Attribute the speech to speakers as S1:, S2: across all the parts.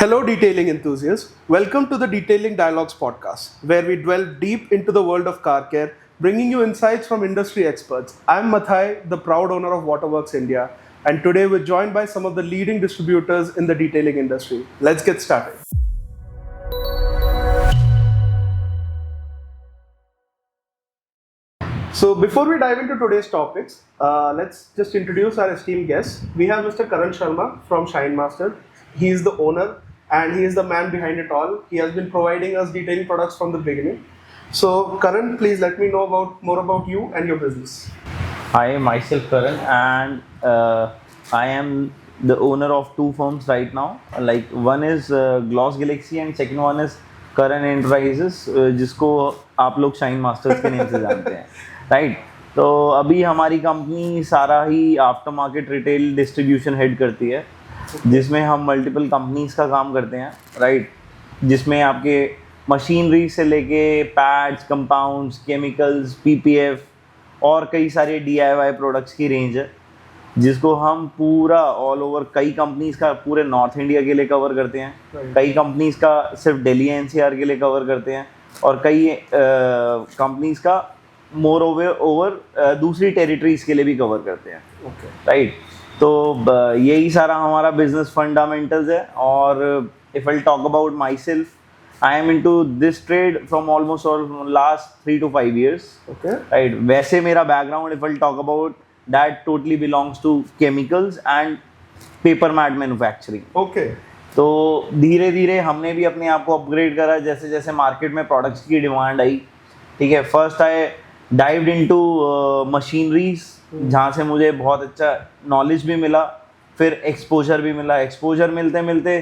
S1: Hello, detailing enthusiasts. Welcome to the Detailing Dialogues podcast, where we delve deep into the world of car care, bringing you insights from industry experts. I'm Mathai, the proud owner of Waterworks India, and today we're joined by some of the leading distributors in the detailing industry. Let's get started. So before we dive into today's topics, let's just introduce our esteemed guests. We have Mr. Karan Sharma from Shine Master. He is the owner and he is the man behind it all. He has been providing us detailing products from the beginning. So Karan, please let me know more about you and your business.
S2: Hi, myself Karan, and I am the owner of two firms right now. Like one is Gloss Galaxy and second one is Karan Enterprises, जिसको आप लोग shine masters के name से जानते हैं, right? तो अभी हमारी कंपनी सारा ही after market retail distribution head करती है, जिसमें हम मल्टीपल कंपनीज का काम करते हैं, राइट? जिसमें आपके मशीनरी से लेके पैड्स, कंपाउंड्स, केमिकल्स, पीपीएफ और कई सारे DIY प्रोडक्ट्स की रेंज है, जिसको हम पूरा ऑल ओवर कई कंपनीज का पूरे नॉर्थ इंडिया के लिए कवर करते हैं, कई कंपनीज का सिर्फ दिल्ली NCR के लिए कवर करते हैं और कई कंपनीज का मोर ओवर दूसरी टेरिटरीज के लिए भी कवर करते हैं, राइट? तो यही सारा हमारा बिजनेस फंडामेंटल्स है. और if I talk about my self, I am into this trade from almost last 3 to 5 years.
S1: Okay.
S2: Right. वैसे मेरा background, if I'll talk about that, totally belongs to chemicals and paper mat manufacturing.
S1: Okay.
S2: तो धीरे धीरे हमने भी अपने आप को अपग्रेड करा जैसे जैसे मार्केट में प्रोडक्ट्स की डिमांड आई. ठीक है, फर्स्ट आई डाइव्ड इनटू मशीनरीज, जहाँ से मुझे बहुत अच्छा नॉलेज भी मिला, फिर एक्सपोजर भी मिला. एक्सपोजर मिलते मिलते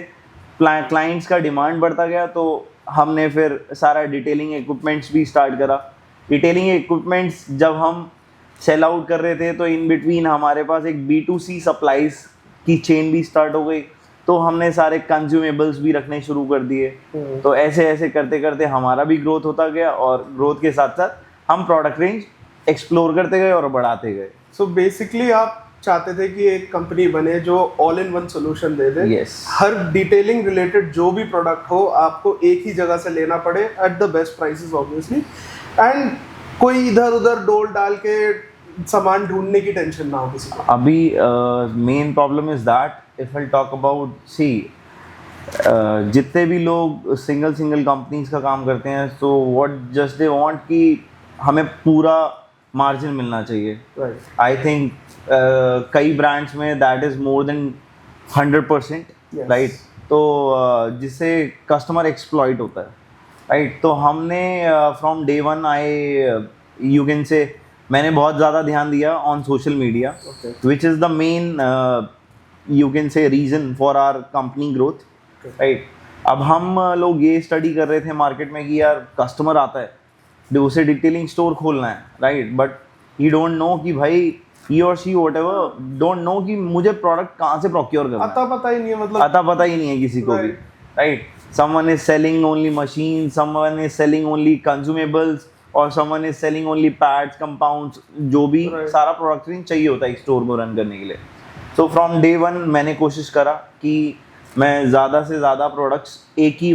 S2: क्लाइंट्स का डिमांड बढ़ता गया, तो हमने फिर सारा डिटेलिंग इक्विपमेंट्स भी स्टार्ट करा. डिटेलिंग इक्विपमेंट्स जब हम सेल आउट कर रहे थे तो इन बिटवीन हमारे पास एक B2C सप्लाईज की चेन भी स्टार्ट हो गई, तो हमने सारे कंज्यूमेबल्स भी रखने शुरू कर दिए. तो ऐसे ऐसे करते करते हमारा भी ग्रोथ होता गया और ग्रोथ के साथ साथ हम प्रोडक्ट रेंज एक्सप्लोर करते गए और बढ़ाते गए.
S1: सो बेसिकली आप चाहते थे कि एक कंपनी बने जो all in one solution they they.
S2: Yes.
S1: Her detailing related जो भी प्रोडक्ट हो आपको एक ही जगह से लेना पड़े at the best prices obviously, and कोई इधर उधर डोल डाल के सामान ढूंढने की टेंशन ना हो किसी को.
S2: अभी main problem is that if I talk about जितने भी लोग सिंगल कंपनीज का काम करते हैं, so what just they want कि हमें पूरा मार्जिन मिलना चाहिए. आई थिंक कई ब्रांड्स में that is more than 100%, right? तो जिससे कस्टमर एक्सप्लॉइट होता है, राइट? तो हमने from day one you can से मैंने बहुत ज़्यादा ध्यान दिया on social media, which is the main you can say reason for our company growth, right? अब हम लोग ये स्टडी कर रहे थे मार्केट में कि यार कस्टमर आता है, उसे डिटेलिंग स्टोर खोलना है, right? But he don't know कि भाई he or she whatever don't know कि मुझे प्रोडक्ट कहाँ से प्रोक्योर करना है.
S1: आता पता ही नहीं है, मतलब
S2: आता पता ही नहीं है किसी को भी, right? someone is selling only machines, someone is selling only consumables और someone is selling only pads, compounds, जो भी सारा प्रोडक्ट रेंज चाहिए होता है स्टोर को रन करने के लिए. so from day one मैंने कोशिश करा कि मैं ज़्यादा से ज़्यादा प्रोडक्ट्स एक ही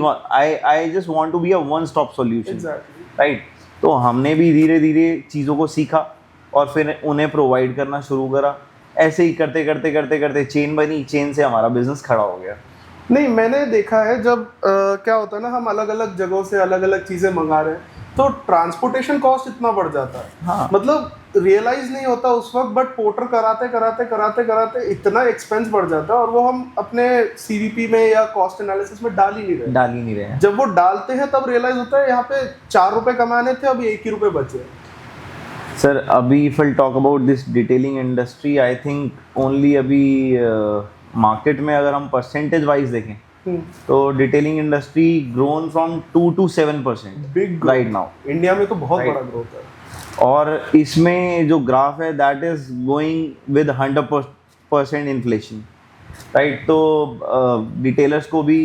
S2: I just want to be a one stop solution, right? तो हमने भी धीरे धीरे चीज़ों को सीखा और फिर उन्हें प्रोवाइड करना शुरू करा. ऐसे ही करते करते करते करते चेन बनी, चेन से हमारा बिजनेस खड़ा हो गया.
S1: नहीं, मैंने देखा है जब क्या होता है ना, हम अलग अलग जगहों से अलग अलग चीज़ें मंगा रहे हैं तो ट्रांसपोर्टेशन कॉस्ट इतना बढ़ जाता है.
S2: हाँ.
S1: मतलब रियलाइज नहीं होता उस वक्त, बट पोर्टर कराते कराते कराते कराते इतना एक्सपेंस बढ़ जाता है और वो हम अपने CVP में या कॉस्ट एनालिसिस में डाल ही नहीं रहे. जब वो डालते हैं तब रियलाइज होता है यहाँ पे 4 रुपए कमाने थे, अभी 1 ही रुपए बचे.
S2: सर अभी if I talk about this detailing industry, I think only अभी मार्केट में अगर हम परसेंटेज वाइज देखें तो detailing industry grown from 2 to 7% right now.
S1: India में तो बहुत बड़ा ग्रोथ है.
S2: और इसमें जो ग्राफ है that is going with 100% inflation, right? तो डिटेलर्स को भी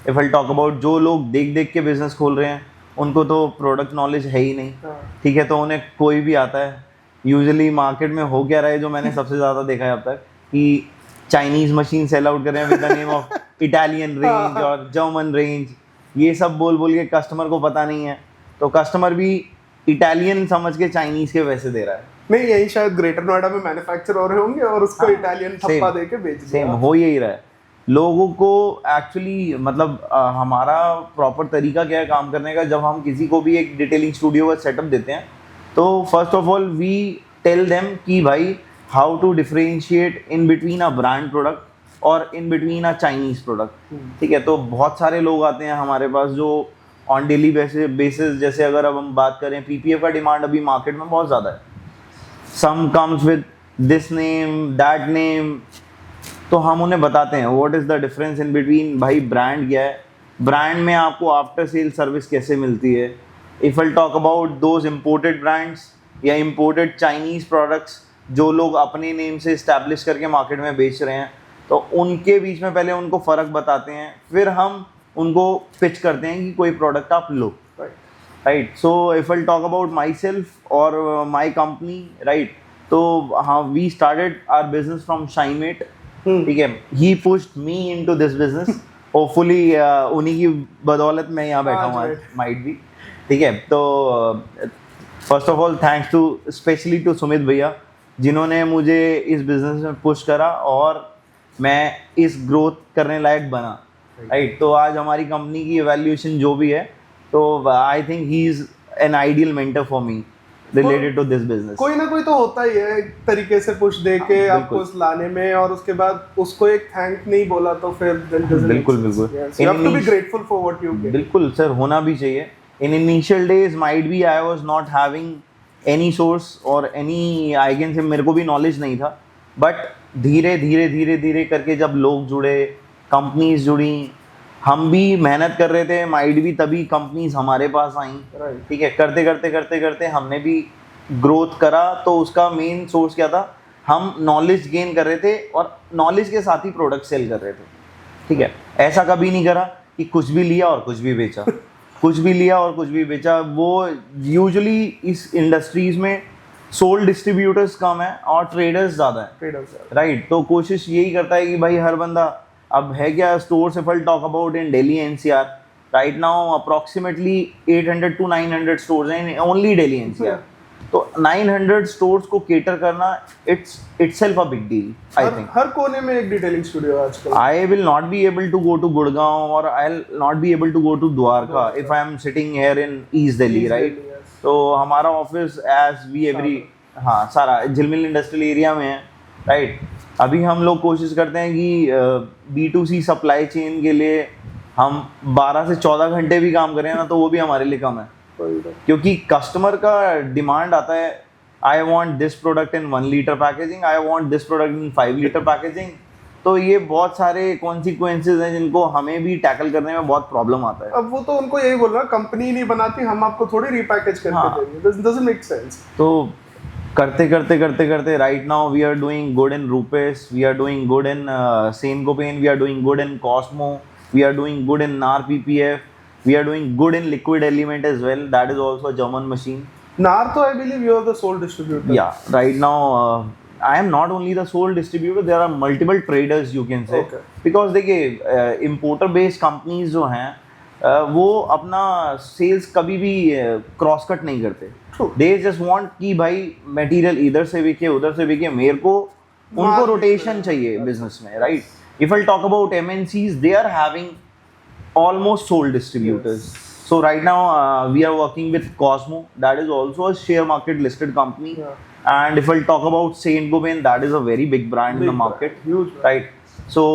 S2: इफ आई टॉक अबाउट जो लोग देख देख के बिजनेस खोल रहे हैं उनको तो प्रोडक्ट नॉलेज है ही नहीं, ठीक है? तो उन्हें कोई भी आता है. यूजुअली मार्केट में हो क्या रहा है जो मैंने सबसे ज़्यादा देखा है अब तक कि चाइनीज़ मशीन सेल आउट कर रहे हैं with the name of Italian range और जर्मन रेंज, ये सब बोल बोल के कस्टमर को पता नहीं है, तो कस्टमर भी इटालियन समझ के चाइनीज के पैसे दे रहा है।
S1: नहीं, यही शायद ग्रेटर नोएडा में मैन्युफैक्चर हो रहे होंगे और उसको इटालियन थप्पा दे के बेच
S2: सेम
S1: दिया।
S2: हो यही रहा है लोगों को एक्चुअली। मतलब हमारा प्रॉपर तरीका क्या है काम करने का, जब हम किसी को भी एक डिटेलिंग स्टूडियो का सेटअप देते हैं तो first of all we tell them कि भाई how to differentiate in between a brand product और in between a Chinese product. ठीक है, तो बहुत सारे लोग आते हैं हमारे पास जो ऑन डेली बेसिस, जैसे अगर अब हम बात करें पीपीएफ का डिमांड अभी मार्केट में बहुत ज़्यादा है, some comes with this name that name, तो हम उन्हें बताते हैं what is the difference in between. भाई ब्रांड क्या है, ब्रांड में आपको आफ्टर सेल सर्विस कैसे मिलती है। If I talk about those imported brands या इम्पोर्टेड चाइनीज़ प्रोडक्ट्स जो लोग अपने नेम से इस्टेब्लिश करके मार्केट में बेच रहे हैं, तो उनके बीच में पहले उनको फ़र्क बताते हैं, फिर हम उनको पिच करते हैं कि कोई प्रोडक्ट आप लो। Right, so if I talk about myself और माई कंपनी, राइट, तो हाँ we started our business from Shinemate. ठीक है, he pushed me into this business, hopefully उन्हीं की बदौलत मैं यहाँ बैठा हूँ आज, माइट भी। ठीक है, तो first of all thanks to specially to Sumit भैया जिन्होंने मुझे इस बिजनेस में पुश करा और मैं इस ग्रोथ करने लायक बना। राइट, तो आज हमारी कंपनी की इवैल्यूएशन जो भी है, तो I think he is an ideal mentor for me related to this business.
S1: कोई ना कोई तो होता ही है एक तरीके से पुश दे के आपको उस लाने में, और उसके बाद उसको एक थैंक नहीं बोला तो फिर
S2: बिल्कुल बिल्कुल
S1: you have to be grateful for what you get.
S2: बिल्कुल सर, होना भी चाहिए। In initial days might be I was not having any source और एनी, आई कैन से मेरे को भी नॉलेज नहीं था, बट धीरे धीरे धीरे धीरे करके जब लोग जुड़े, कंपनीज जुड़ी, हम भी मेहनत कर रहे थे, माइट भी तभी कंपनीज हमारे पास आई। ठीक है, करते करते करते करते हमने भी ग्रोथ करा। तो उसका मेन सोर्स क्या था, हम नॉलेज गेन कर रहे थे और नॉलेज के साथ ही प्रोडक्ट सेल कर रहे थे। ठीक है, ऐसा कभी नहीं करा कि कुछ भी लिया और कुछ भी बेचा कुछ भी लिया और कुछ भी बेचा। वो यूजुअली इस इंडस्ट्रीज में सोल्ड डिस्ट्रीब्यूटर्स कम है और ट्रेडर्स ज़्यादा है। राइट, तो कोशिश यही करता है कि भाई हर बंदा, अब है क्या स्टोर से फल talk about in Delhi NCR, right now approximately 800 to 900 stores हैं ओनली दिल्ली एनसीआर। तो 900 स्टोर्स को केटर करना it's itself a big deal. I think
S1: हर कोने में एक डिटेलिंग स्टूडियो है आजकल।
S2: I will not be able to go to Gurgaon और I will not be able to go to Dwarka if I am sitting here in east Delhi, right. तो हमारा office as we every, हाँ, सारा झिलमिल इंडस्ट्रियल एरिया में है। राइट, अभी हम लोग कोशिश करते हैं कि B2C सप्लाई चेन के लिए हम 12 से 14 घंटे भी काम करें ना, तो वो भी हमारे लिए कम है, क्योंकि कस्टमर का डिमांड आता है, I want this product in 1 litre packaging, I want this product in 5 litre packaging. तो ये बहुत सारे कॉन्सिक्वेंसेज हैं जिनको हमें भी टैकल करने में बहुत प्रॉब्लम आता है।
S1: अब वो तो उनको यही बोल रहा, कंपनी नहीं बनाती, हम आपको थोड़ी रिपैकेज करके देंगे, दिस डजंट मेक सेंस।
S2: तो करते करते करते करते right now we are doing good in Rupes, we are doing good in Saint Gobain, we are doing good in Cosmo, we are doing good in Nar PPF, we are doing good in liquid element as well, that is also a German machine.
S1: NAR to I believe you are the sole distributor.
S2: Yeah, right now I am not only the sole distributor, there are multiple traders you can say.
S1: Okay.
S2: Because देखिए importer based companies जो हैं वो अपना sales कभी भी cross cut नहीं करते।
S1: True.
S2: They just want कि भाई मटेरियल इधर से बिके उधर से बिके, मेरे को उनको रोटेशन चाहिए बिजनेस में, right? If I talk about MNCs, they are having almost sole distributors. Yes. So right now we are working with Cosmo, that is also a share market listed company. Yeah. And if I talk about Saint-Gobain, that is a very big brand in the market.
S1: Huge brand.
S2: Right. So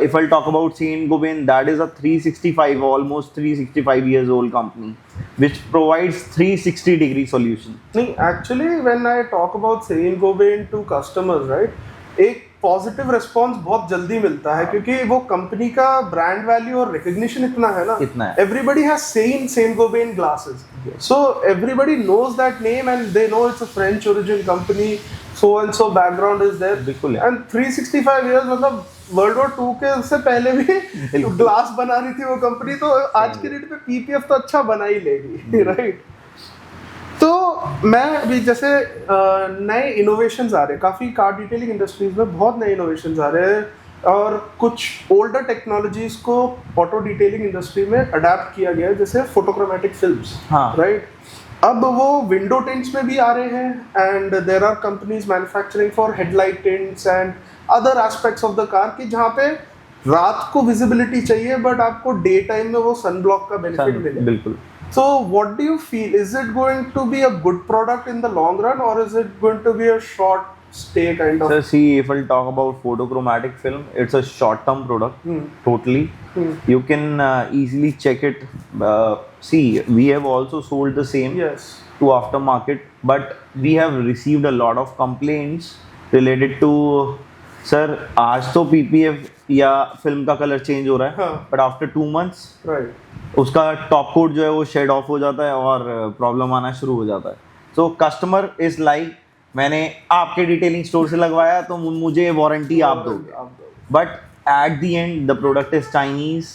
S2: if I talk about Saint-Gobain, that is a 365, almost 365 years old company, which provides 360-degree solution.
S1: No, actually when I talk about Saint-Gobain to customers, right, एक positive response बहुत जल्दी मिलता है, क्योंकि वो company का brand value और recognition इतना है ना,
S2: इतना है।
S1: Everybody has seen Saint-Gobain glasses, so everybody knows that name and they know it's a French origin company, so and so background is there.
S2: बिल्कुल।
S1: and 365 years मतलब वर्ल्ड वॉर 2 के से पहले भी ग्लास बना रही थी वो कंपनी, तो आज के रेट पे पीपीएफ तो अच्छा बना ही लेगी, राइट। तो मैं अभी जैसे नए इनोवेशंस आ रहे हैं काफ़ी, कार डिटेलिंग इंडस्ट्रीज में बहुत नए इनोवेशंस आ रहे हैं, और कुछ ओल्डर टेक्नोलॉजीज को ऑटो डिटेलिंग इंडस्ट्री में अडेप्ट किया गया है, जैसे फोटोक्रोमैटिक फिल्म्स,
S2: हाँ।
S1: राइट। अब वो विंडो टिंट्स में भी आ रहे हैं and there are companies manufacturing for headlight tints and other aspects of the car की जहाँ पे रात को विजिबिलिटी चाहिए बट आपको डे टाइम में वो सन ब्लॉक का बेनिफिट मिले।
S2: बिल्कुल।
S1: So what do you feel? Is it going to be a good product in the long run or is it going to be a short stay kind of?
S2: Sir, see, if I'll talk about photochromatic film, it's a short-term product. Totally. You can easily check it. See, we have also sold the same
S1: Yes.
S2: to aftermarket, but we have received a lot of complaints related to, sir, आज तो PPF या film का colour change हो रहा है,
S1: हाँ.
S2: but after 2 months
S1: Right.
S2: उसका top coat जो है वो शेड ऑफ हो जाता है और प्रॉब्लम आना शुरू हो जाता है। सो कस्टमर इज लाइक, मैंने आपके डिटेलिंग स्टोर से लगवाया तो मुझे वारंटी आप दोगे, but at the and the product is Chinese,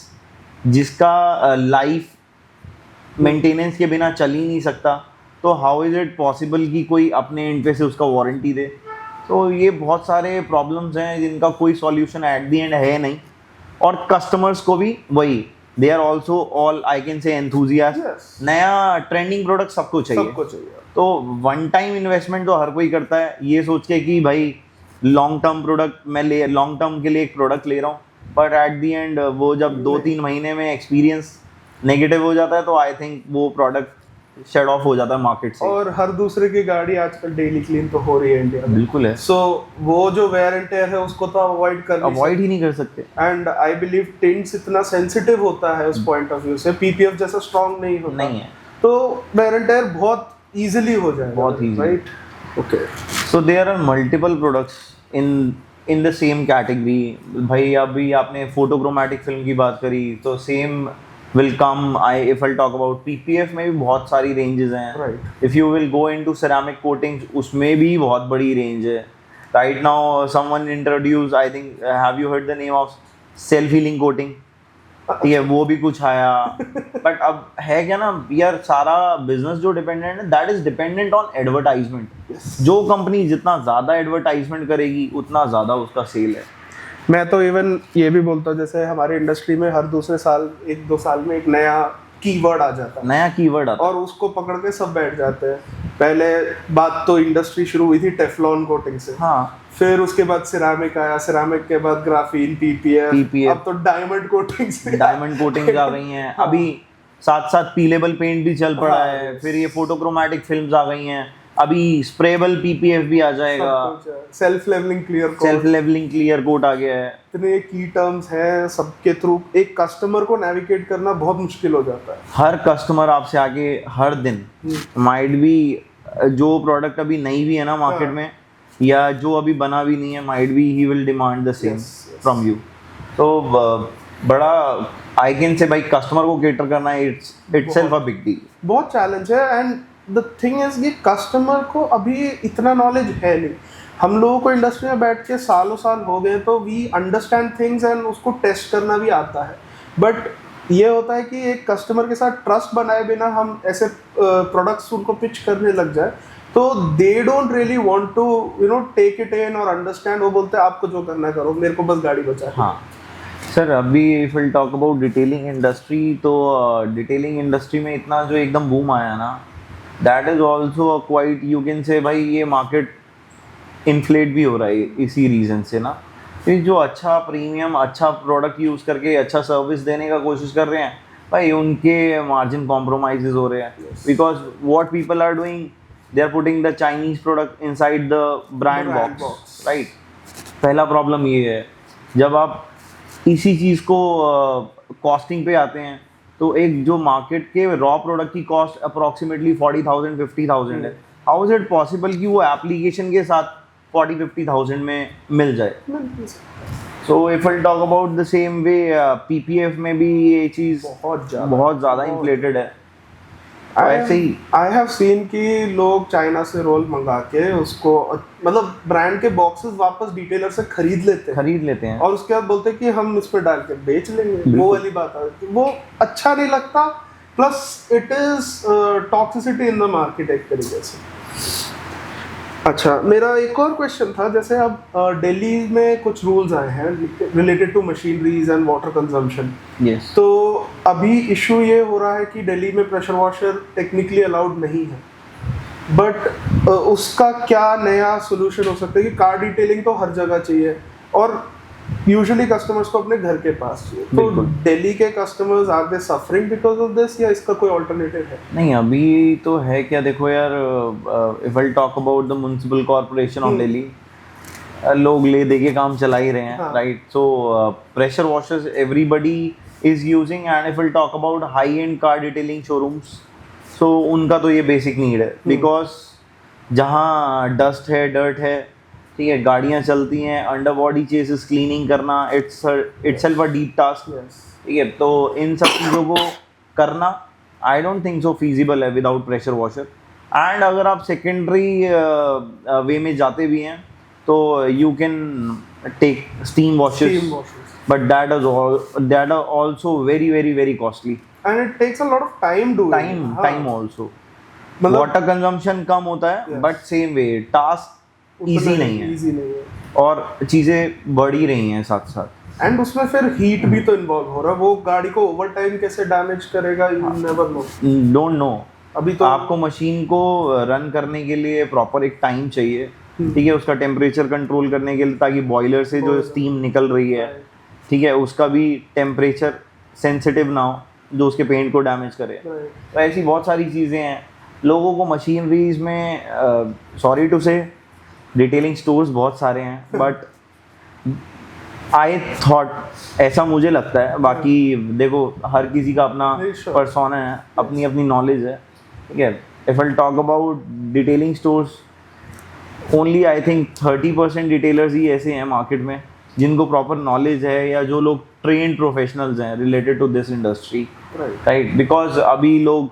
S2: जिसका लाइफ मेंटेनेंस के बिना चल ही नहीं सकता, तो हाउ इज़ इट पॉसिबल कि कोई अपने एंड पे से उसका वारंटी दे। तो ये बहुत सारे प्रॉब्लम्स हैं जिनका कोई सॉल्यूशन एट द एंड है नहीं, और कस्टमर्स को भी वही, they are also all I can say enthusiast.
S1: Yes.
S2: नया ट्रेंडिंग प्रोडक्ट सबको चाहिए, तो वन टाइम इन्वेस्टमेंट तो हर कोई करता है ये सोच के कि भाई लॉन्ग टर्म प्रोडक्ट मैं लॉन्ग टर्म के लिए एक प्रोडक्ट ले रहा हूँ, बट एट द एंड वो जब 2-3 महीने में एक्सपीरियंस नेगेटिव हो जाता है तो आई थिंक वो प्रोडक्ट शेड ऑफ हो जाता है मार्केट से।
S1: और हर दूसरे की गाड़ी आजकल डेली क्लीन तो हो रही है इंडिया में।
S2: बिल्कुल है।
S1: सो वो जो वेयर एंड टेयर है उसको तो अवॉइड
S2: ही नहीं कर सकते।
S1: एंड आई बिलीव टिंट्स इतना सेंसिटिव होता है उस पॉइंट ऑफ व्यू से, पीपीएफ जैसा स्ट्रांग नहीं होता,
S2: नहीं है,
S1: तो वेयर एंड टेयर बहुत इजीली हो जाएगा,
S2: बहुत easy.
S1: Right. Okay,
S2: so there are multiple products in the same category. भाई अभी आपने फोटोक्रोमैटिक फिल्म की बात करी, तो same will come, if I'll talk about PPF में भी बहुत सारी रेंजेस हैं,
S1: Right.
S2: if you will go into ceramic coatings उसमें भी बहुत बड़ी रेंज है। right now someone introduced, I think have you heard the name of self healing coating? ठीक है, वो भी कुछ आया, बट अब है क्या ना यार, सारा बिजनेस जो डिपेंडेंट है that is dependent on advertisement. जो कंपनी जितना ज़्यादा एडवर्टाइजमेंट करेगी उतना ज़्यादा उसका सेल है।
S1: मैं तो इवन ये भी बोलता हूँ, जैसे हमारे इंडस्ट्री में हर दूसरे साल 1-2 साल में एक नया कीवर्ड आ जाता है,
S2: नया कीवर्ड आता है,
S1: और उसको पकड़ के सब बैठ जाते हैं। पहले बात तो इंडस्ट्री शुरू हुई थी टेफ्लॉन कोटिंग से,
S2: हाँ,
S1: फिर उसके बाद सिरामिक आया, सिरामिक के बाद ग्राफीन, पीपीएफ, अब तो डायमंड कोटिंग से
S2: डायमंड कोटिंग आ गई हैं।
S1: हाँ।
S2: अभी साथ साथ पीलेबल पेंट भी चल पड़ा
S1: हाँ,
S2: है, फिर ये फोटोक्रोमैटिक फिल्म्स आ गई हैं, अभी स्प्रेबल पीपीएफ भी आ जाएगा,
S1: सेल्फ लेवलिंग
S2: क्लियर कोट आ गया है।
S1: इतने की टर्म्स हैं, सबके थ्रू एक कस्टमर को नेविगेट करना बहुत मुश्किल हो जाता है।
S2: हर कस्टमर आपसे आके हर दिन माइट भी, जो प्रोडक्ट अभी नई भी है ना मार्केट में, या जो अभी बना भी नहीं है, माइट भी he will demand the same from you. तो बड़ा आई कैन से भाई कस्टमर को केटर करना इटसेल्फ अ बिग डील,
S1: बहुत चैलेंज है। एंड द थिंग इज कि कस्टमर को अभी इतना नॉलेज है नहीं। हम लोगों को इंडस्ट्री में बैठ के सालों साल हो गए, तो वी अंडरस्टैंड थिंग्स एंड उसको टेस्ट करना भी आता है, बट ये होता है कि एक कस्टमर के साथ ट्रस्ट बनाए बिना हम ऐसे प्रोडक्ट्स उनको पिच करने लग जाए तो they don't really want to take it in और अंडरस्टैंड। वो बोलते हैं आपको जो करना करो, मेरे को बस गाड़ी बचा।
S2: हाँ सर, अभी if will talk about detailing industry, तो डिटेलिंग इंडस्ट्री में इतना जो एकदम बूम आया ना, that is also quite, you can से भाई ये मार्केट इन्फ्लेट भी हो रहा है इसी रीज़न से ना, कि जो अच्छा प्रीमियम अच्छा प्रोडक्ट यूज़ करके अच्छा सर्विस देने का कोशिश कर रहे हैं भाई, उनके मार्जिन कॉम्प्रोमाइजेज हो रहे हैं, because what people are doing, they are putting the Chinese product inside the brand box, right. पहला प्रॉब्लम ये है, जब आप इसी चीज़ को कॉस्टिंग पे आते हैं, तो एक जो मार्केट के रॉ प्रोडक्ट की कॉस्ट अप्रॉक्सीमेटली 40,000-50,000 है, हाउ इज इट पॉसिबल कि वो एप्लीकेशन के साथ 40,000-50,000 में मिल जाए। सो if I talk about the same way, PPF में भी ये चीज़ बहुत ज़्यादा इन्फ्लेटेड है। ऐसे ही
S1: आई हैव सीन कि लोग चाइना से रोल मंगा के उसको मतलब ब्रांड के बॉक्सेस वापस डिटेलर से खरीद लेते हैं और उसके बाद बोलते हैं कि हम इस पे डाल के बेच लेंगे। वो वाली बात है कि वो अच्छा नहीं लगता, plus it is toxicity in the market एक तरीके से। अच्छा, मेरा एक और क्वेश्चन था, जैसे अब दिल्ली में कुछ रूल्स आए हैं related to machineries and water consumption.
S2: Yes.
S1: तो अभी इशू ये हो रहा है कि दिल्ली में प्रेशर वॉशर टेक्निकली अलाउड नहीं है, बट उसका क्या नया सोल्यूशन हो सकता है कि कार डिटेलिंग तो हर जगह चाहिए और यूजुअली कस्टमर्स को अपने घर के पास चाहिए, तो
S2: बिल्कुल।
S1: दिल्ली के customers are they suffering because of this, या इसका कोई ऑल्टरनेटिव है?
S2: नहीं, अभी तो है क्या, देखो यार, if I talk about the municipal corporation of Delhi, लोग ले दे के काम चला ही रहे हैं,
S1: हाँ।
S2: Right? So pressure washers everybody is using, and if I talk about high end car detailing showrooms, so उनका तो ये बेसिक नीड है, बिकॉज जहाँ डस्ट है, डर्ट है, ठीक है, गाड़ियाँ चलती हैं, अंडर बॉडी चेसेस क्लीनिंग करना, इट्सेल्फ अ डीप टास्क, ठीक है, तो इन सब चीज़ों को करना I don't think so feasible है विदाउट प्रेशर वॉशर। एंड अगर आप सेकेंडरी वे में जाते भी हैं तो you can take steam washes, but that are also very very very costly,
S1: and it takes a lot of time doing,
S2: time also,
S1: मतलब
S2: water consumption कम होता है,
S1: Yes.
S2: But same way task easy नहीं है,
S1: easy नहीं है,
S2: और चीज़ें बढ़ ही रही हैं साथ साथ।
S1: एंड उसमें फिर हीट भी तो इन्वॉल्व हो रहा है, वो गाड़ी को ओवर टाइम कैसे डैमेज करेगा, you never know.
S2: Don't know,
S1: अभी तो
S2: आपको मशीन को रन करने के लिए प्रॉपर एक टाइम चाहिए, ठीक है, उसका टेम्परेचर कंट्रोल करने के लिए, ताकि बॉयलर से जो स्टीम निकल रही है, ठीक है, उसका भी टेम्परेचर सेंसिटिव ना हो जो उसके पेंट को डैमेज करे। तो ऐसी बहुत सारी चीज़ें हैं। लोगों को मशीनरीज में, सॉरी टू से, डिटेलिंग स्टोर्स बहुत सारे हैं, बट आई थॉट, ऐसा मुझे लगता है, बाकी देखो हर किसी का अपना
S1: Sure.
S2: पर्सोना है, अपनी अपनी नॉलेज है, ठीक है। If I talk about detailing stores, only I think 30% डिटेलर्स ही ऐसे हैं मार्केट में जिनको प्रॉपर नॉलेज है, या जो लोग ट्रेंड प्रोफेशनल्स हैं related to this industry, right? Because अभी लोग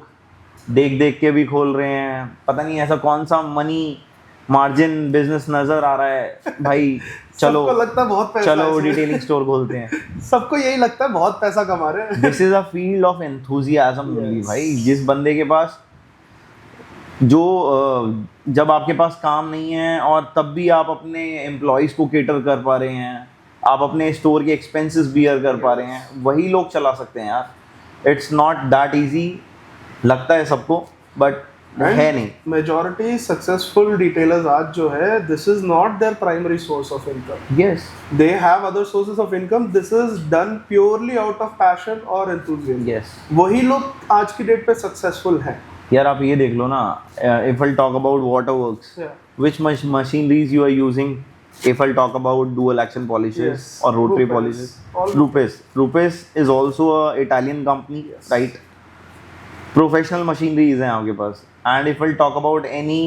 S2: देख देख के भी खोल रहे हैं, पता नहीं ऐसा कौन सा मनी मार्जिन बिजनेस नजर आ रहा है भाई, चलो
S1: सबको लगता है बहुत पैसा
S2: चलो
S1: है इसमें।
S2: डिटेलिंग स्टोर खोलते हैं।
S1: सबको यही लगता है बहुत पैसा कमा रहे हैं।
S2: This is a field of enthusiasm only भाई। जिस बंदे के पास जो जब आपके पास काम नहीं है और तब भी आप अपने एम्प्लॉयज़ को केटर कर पा रहे हैं, आप अपने स्टोर के एक्सपेंसेस बियर कर पा रहे हैं, वही लोग चला सकते हैं यार। इट्स नॉट दैट इजी, लगता है सबको, बट है नहीं।
S1: मेजॉरिटी सक्सेसफुल डिटेलर्स आज जो है, this is not there primary source of income.
S2: Yes,
S1: they have other sources of income, this is done purely out of passion और एंथुसियाज्म।
S2: यस।
S1: वही लोग आज की डेट पे सक्सेसफुल हैं।
S2: यार आप ये देख लो ना, if I talk about water works, which machineries you are using? If I'll talk about dual action polishes
S1: Yes,
S2: or rotary
S1: Rupes.
S2: polishes,
S1: All
S2: Rupes is also a Italian company,
S1: Yes.
S2: right? Professional machineries हैं आपके पास। And if I'll talk about any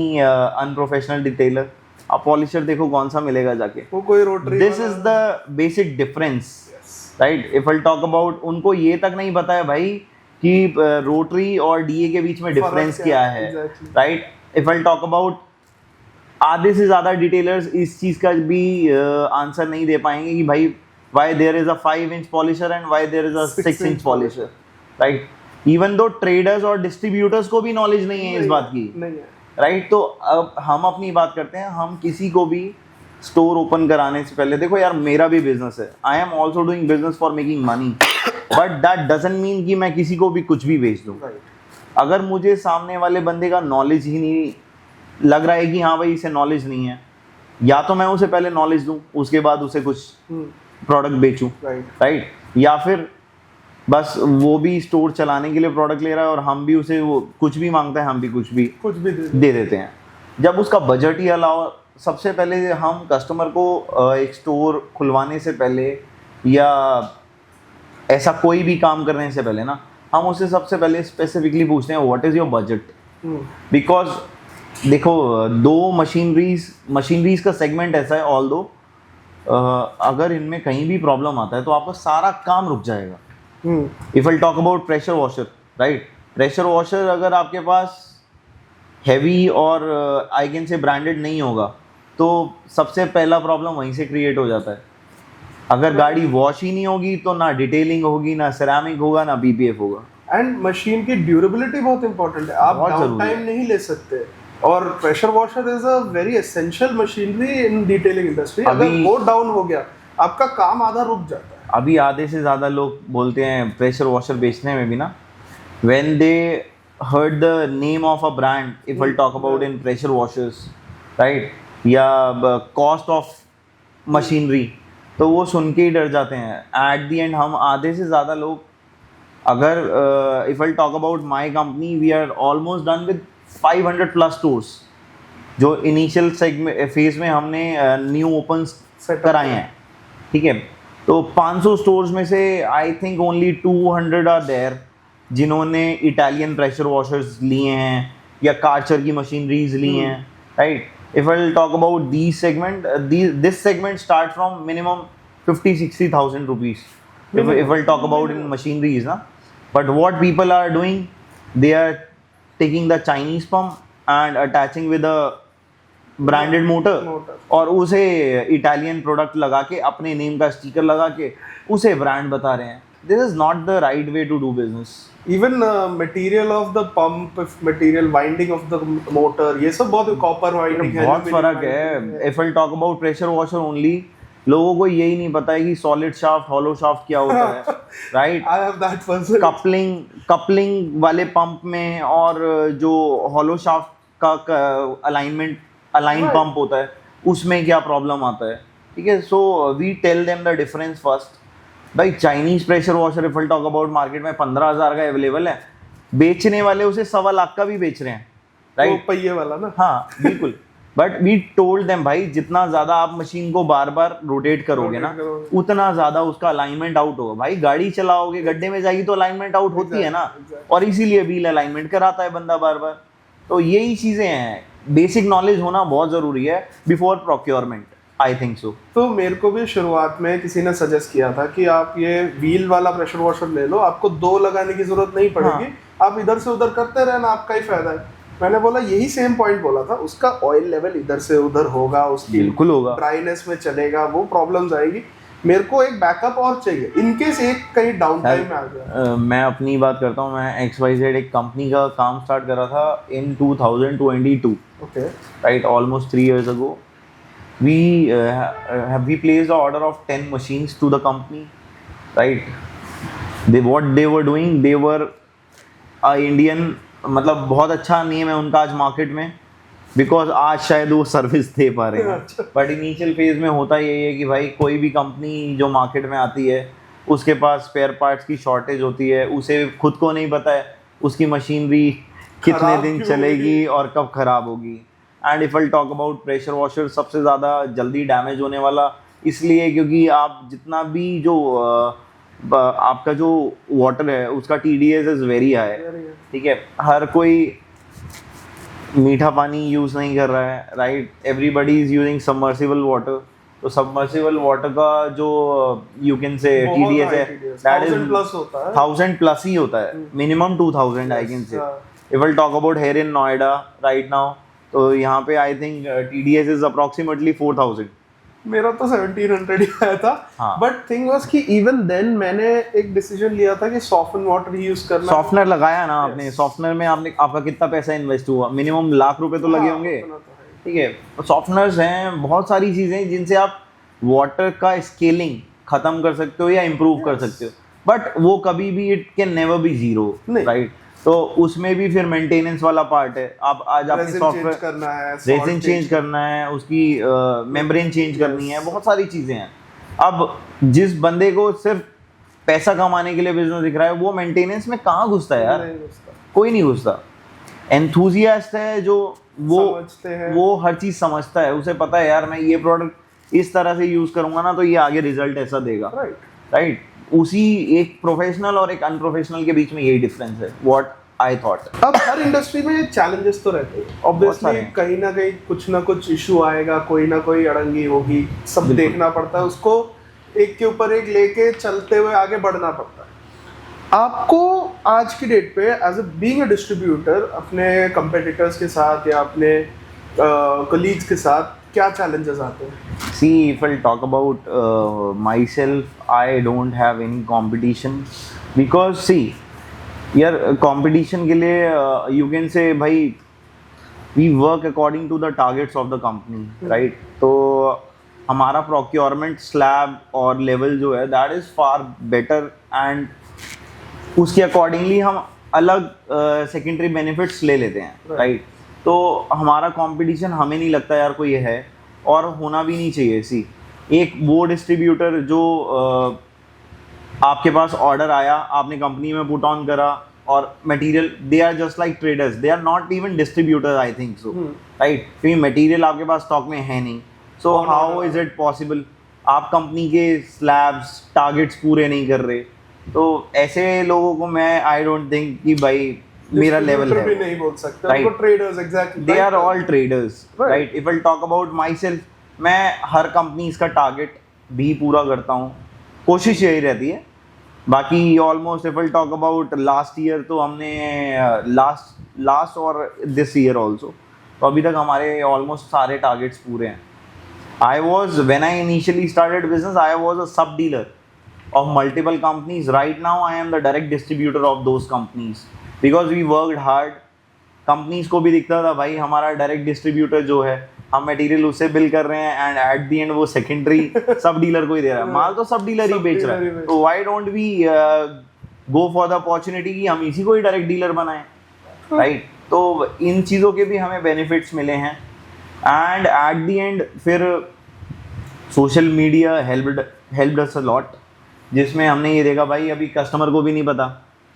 S2: unprofessional detailer, आप polisher देखो कौन सा मिलेगा जाके।
S1: वो कोई rotary
S2: This is the basic difference, right? If I'll talk about, उनको ये तक नहीं पता है भाई कि रोटरी और डीए के बीच में डिफरेंस क्या है, right? If I talk about, आधे से ज़्यादा डिटेलर्स इस चीज़ का भी आंसर नहीं दे पाएंगे कि भाई why there is a 5 inch polisher and why there is a 6 inch polisher, right? Even though traders और डिस्ट्रीब्यूटर्स को भी नॉलेज नहीं है इस बात की, राइट? तो अब हम अपनी बात करते हैं, हम किसी को भी स्टोर ओपन कराने से पहले, देखो यार मेरा भी बिजनेस है, I am also doing business for making money, but that doesn't mean कि मैं किसी को भी कुछ भी बेच दूँ। अगर मुझे सामने वाले बंदे का नॉलेज ही नहीं लग रहा है कि हाँ भाई इसे नॉलेज नहीं है, या तो मैं उसे पहले नॉलेज दूँ, उसके बाद उसे कुछ प्रोडक्ट बेचूँ, राइट? या फिर बस वो भी स्टोर चलाने के लिए प्रोडक्ट ले रहा है और हम भी उसे, वो कुछ भी मांगता है हम भी कुछ भी दे देते हैं। जब उसका बजट ही अलाउ, सबसे पहले हम कस्टमर को एक स्टोर खुलवाने से पहले या ऐसा कोई भी काम करने से पहले ना, हम उससे सबसे पहले स्पेसिफिकली पूछते हैं what is your budget. Because देखो, दो मशीनरीज का सेगमेंट ऐसा है, ऑल दो अगर इनमें कहीं भी प्रॉब्लम आता है तो आपका सारा काम रुक जाएगा। If I talk about pressure washer, right? Pressure washer अगर आपके पास हैवी और आई कैन से ब्रांडेड नहीं होगा तो सबसे पहला प्रॉब्लम वहीं से क्रिएट हो जाता है। अगर गाड़ी वॉश ही नहीं होगी तो ना डिटेलिंग होगी, ना सिरेमिक होगा, ना बीपीएफ होगा।
S1: एंड मशीन की ड्यूरेबिलिटी बहुत इंपॉर्टेंट है, आप
S2: बहुत
S1: डाउन
S2: जरूरी
S1: टाइम नहीं ले सकते। और pressure washer is a very essential machinery in detailing industry. अगर वो डाउन हो गया आपका काम आधा रुक जाता है.
S2: अभी आधे से ज़्यादा लोग बोलते हैं प्रेशर वॉशर बेचने में भी ना, when they heard the name of a brand, if I'll talk about in pressure washers, right, या cost of machinery, तो वो सुन के ही डर जाते हैं. At the end हम आधे से ज़्यादा लोग, अगर if I'll talk about my company, we are almost done with 500 plus stores जो इनिशियल सेगमेंट फेज में हमने न्यू ओपन कराए हैं. ठीक है, तो 500 स्टोर्स में से I think only 200 are there जिन्होंने इटालियन प्रेशर वॉशर्स लिए हैं या कार्चर की मशीनरीज ली हैं. Right, if I talk about the segment, this segment start from minimum 50-60,000 rupees if I'll talk about in machineries na. But what people are doing, they are taking the Chinese pump and attaching with a branded motor और उसे Italian product लगा के अपने name का sticker लगा के उसे brand बता रहे हैं. This is not the right way to do business.
S1: Even material of the pump, material winding of the motor, ये सब बहुत कॉपर वाइंडिंग है,
S2: बहुत फर्क है. If I talk about pressure washer only, लोगों को यही नहीं पता है कि सॉलिड शाफ्ट, हॉलो शाफ्ट क्या होता है. Right,
S1: I have that person.
S2: Coupling वाले पंप में और जो हॉलो शाफ्ट का अलाइन पंप होता है उसमें क्या प्रॉब्लम आता है. ठीक है, so we tell them the difference first. भाई Chinese pressure washer if I talk about market में 15,000 का अवेलेबल है, बेचने वाले उसे 1.25 का भी बेच रहे हैं. राइट,
S1: पहिए वाला ना.
S2: हाँ बिल्कुल. बट वी टोल्ड देम भाई जितना ज्यादा आप मशीन को बार बार रोटेट करोगे ना उतना ज्यादा उसका अलाइनमेंट आउट होगा. भाई गाड़ी चलाओगे, गड्ढे में जाएगी तो अलाइनमेंट आउट होती है ना, और इसीलिए व्हील अलाइनमेंट कराता है बंदा बार बार. तो यही चीजें हैं, बेसिक नॉलेज होना बहुत जरूरी है बिफोर प्रोक्योरमेंट. आई थिंक सो.
S1: तो मेरे को भी शुरुआत में किसी ने सजेस्ट किया था कि आप ये व्हील वाला प्रेशर वॉशर ले लो, आपको 2 लगाने की जरूरत नहीं पड़ेगी. हाँ. आप इधर से उधर करते रहना, आपका ही फायदा है. मैंने बोला यही सेम पॉइंट बोला था. उसका ऑयल लेवल इधर से उधर होगा, उसकी
S2: बिल्कुल होगा,
S1: ड्राइनेस में चलेगा, वो प्रॉब्लम्स आएगी. मेरे को एक बैकअप और चाहिए इन केस एक कहीं डाउन टाइम में आ गया.
S2: मैं अपनी बात करता हूँ. मैं XYZ एक कंपनी का काम स्टार्ट करा था इन 2022.
S1: Okay,
S2: right, almost 3 years ago. We placed the order of 10 machines to the company. Right, what they were doing, they were a Indian, मतलब बहुत अच्छा नेम है उनका आज मार्केट में, बिकॉज आज शायद वो सर्विस दे पा रहे हैं. बट इनिशियल फेज में होता यही है कि भाई कोई भी कंपनी जो मार्केट में आती है उसके पास स्पेयर पार्ट्स की शॉर्टेज होती है. उसे खुद को नहीं पता है उसकी मशीनरी कितने दिन चलेगी और कब खराब होगी. And if I talk about pressure washer, सबसे ज़्यादा जल्दी डैमेज होने वाला इसलिए क्योंकि आप जितना भी जो आपका जो वाटर है उसका TDS इज़ वेरी हाई. ठीक है, हर कोई मीठा पानी यूज़ नहीं कर रहा है. Right, everybody is using submersible water. तो सबमर्सिबल वाटर का जो यू कैन से TDS है दैट इज 1000 प्लस ही होता है, मिनिमम 2000 आई कैन से. If I talk about here in Noida right now, तो यहाँ पे I think TDS is approximately 4000.
S1: मेरा तो 1700 ही आया था. बट थिंग वाज कि इवन देन मैंने एक डिसीजन लिया था कि सॉफ्टन वाटर ही यूज करना.
S2: सॉफ्टनर लगाया ना आपने, सॉफ्टनर में आपने आपका कितना पैसा इन्वेस्ट हुआ? मिनिमम लाख रुपए तो लगे होंगे. ठीक है, सॉफ्टनर्स हैं, बहुत सारी चीजें जिनसे आप वाटर का स्केलिंग खत्म कर सकते हो या इम्प्रूव कर सकते हो. बट वो कभी भी it can never be zero. Right, तो उसमें भी फिर मेंटेनेंस वाला पार्ट है. आप आज आपने सॉफ्टवेयर करना है, रेजिन चेंज करना है, उसकी मेम्ब्रेन चेंज करनी है, बहुत सारी चीज़ें हैं. अब जिस बंदे को सिर्फ पैसा कमाने के लिए बिजनेस दिख रहा है वो मेंटेनेंस में कहाँ घुसता है यार? कोई नहीं घुसता. एंथुजियास्ट है जो वो हर चीज़ समझता है, उसे पता है यार मैं ये प्रोडक्ट इस तरह से यूज़ करूँगा ना तो ये आगे रिजल्ट ऐसा देगा. राइट, उसी एक प्रोफेशनल और एक अनप्रोफेशनल के बीच में यही डिफरेंस है. What I thought.
S1: अब हर इंडस्ट्री में चैलेंजेस तो रहते हैं ऑब्वियसली. कहीं ना कहीं कुछ ना कुछ इशू आएगा, कोई ना कोई अड़ंगी होगी, सब देखना पड़ता है. उसको एक के ऊपर एक लेके चलते हुए आगे बढ़ना पड़ता है. आपको आज की डेट पे as a being a distributor अपने कंपेटिटर्स के साथ या अपने कलीग्स के साथ क्या challenges आते हैं?
S2: See, if I'll talk about myself, I don't have any competition because see, यार competition के लिए you can say भाई we work according to the targets of the company, right? तो हमारा प्रोक्योरमेंट स्लैब और लेवल जो है that is far better, and उसके अकॉर्डिंगली हम अलग सेकेंडरी बेनिफिट्स ले लेते हैं, राइट? तो हमारा कंपटीशन हमें नहीं लगता यार कोई है, और होना भी नहीं चाहिए। सी, एक वो डिस्ट्रीब्यूटर जो आपके पास ऑर्डर आया, आपने कंपनी में पुट ऑन करा, और material, they are just like traders, they are not even distributor, I think so, right? क्योंकि मटेरियल आपके पास स्टॉक में है नहीं, so how is it possible? आप कंपनी के स्लैब्स टारगेट्स पूरे नहीं कर रहे, तो ऐसे लोगों को मैं आई डोंट थिंक कि भाई मेरा लेवल है,
S1: भी नहीं बोल सकते,
S2: right?
S1: उनको traders, exactly,
S2: they are all traders, right? If I talk about myself, मैं हर कंपनी का टारगेट भी पूरा करता हूँ, कोशिश यही रहती है। बाकी almost if I talk about last year, तो हमने लास्ट और दिस ईयर ऑल्सो, तो अभी तक हमारे ऑलमोस्ट सारे टारगेट्स पूरे हैं। I was, when I initially started business, I was a sub dealer of multiple companies. Right now, I am the direct distributor of those companies because we worked hard. Companies को भी दिखता था भाई हमारा direct distributor जो है, हम material उससे बिल कर रहे हैं, एंड एट द एंड वो सेकेंडरी सब डीलर को ही दे रहा है, माल तो सब डीलर ही बेच रहा है। तो why don't we go for the opportunity कि हम इसी को ही डायरेक्ट डीलर बनाएं, राइट? तो इन चीज़ों के भी हमें बेनिफिट्स मिले हैं, एंड एट द एंड फिर social media helped us a lot, जिसमें हमने ये देखा भाई अभी कस्टमर को भी नहीं पता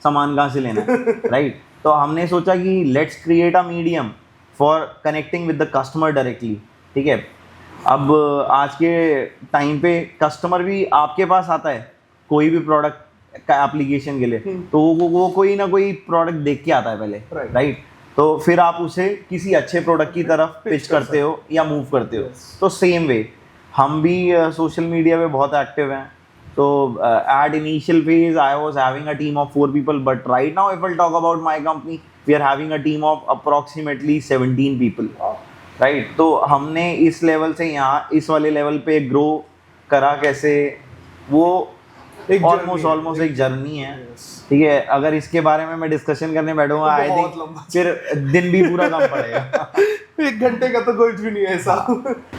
S2: सामान कहाँ से लेना है, राइट? तो हमने सोचा कि let's create a medium for connecting with the customer directly, ठीक है? अब आज के टाइम पे कस्टमर भी आपके पास आता है कोई भी प्रोडक्ट का एप्लीकेशन के लिए, तो वो कोई ना कोई प्रोडक्ट देख के आता है पहले, राइट? तो फिर आप उसे किसी अच्छे प्रोडक्ट की तरफ पिच करते हो या मूव करते हो। तो सेम वे हम भी सोशल मीडिया पे बहुत एक्टिव हैं। तो at initial phase I was having a team of 4 people, but right now if I talk about my company, we are having a team of approximately 17 people, right? तो हमने इस level से यहाँ इस वाले लेवल पे ग्रो करा कैसे, वो ऑलमोस्ट एक जर्नी है, ठीक है? अगर इसके बारे में मैं डिस्कशन करने बैठूंगा आई थिंक फिर दिन भी पूरा कम पड़ेगा।
S1: 1 घंटे का तो कुछ भी नहीं है ऐसा।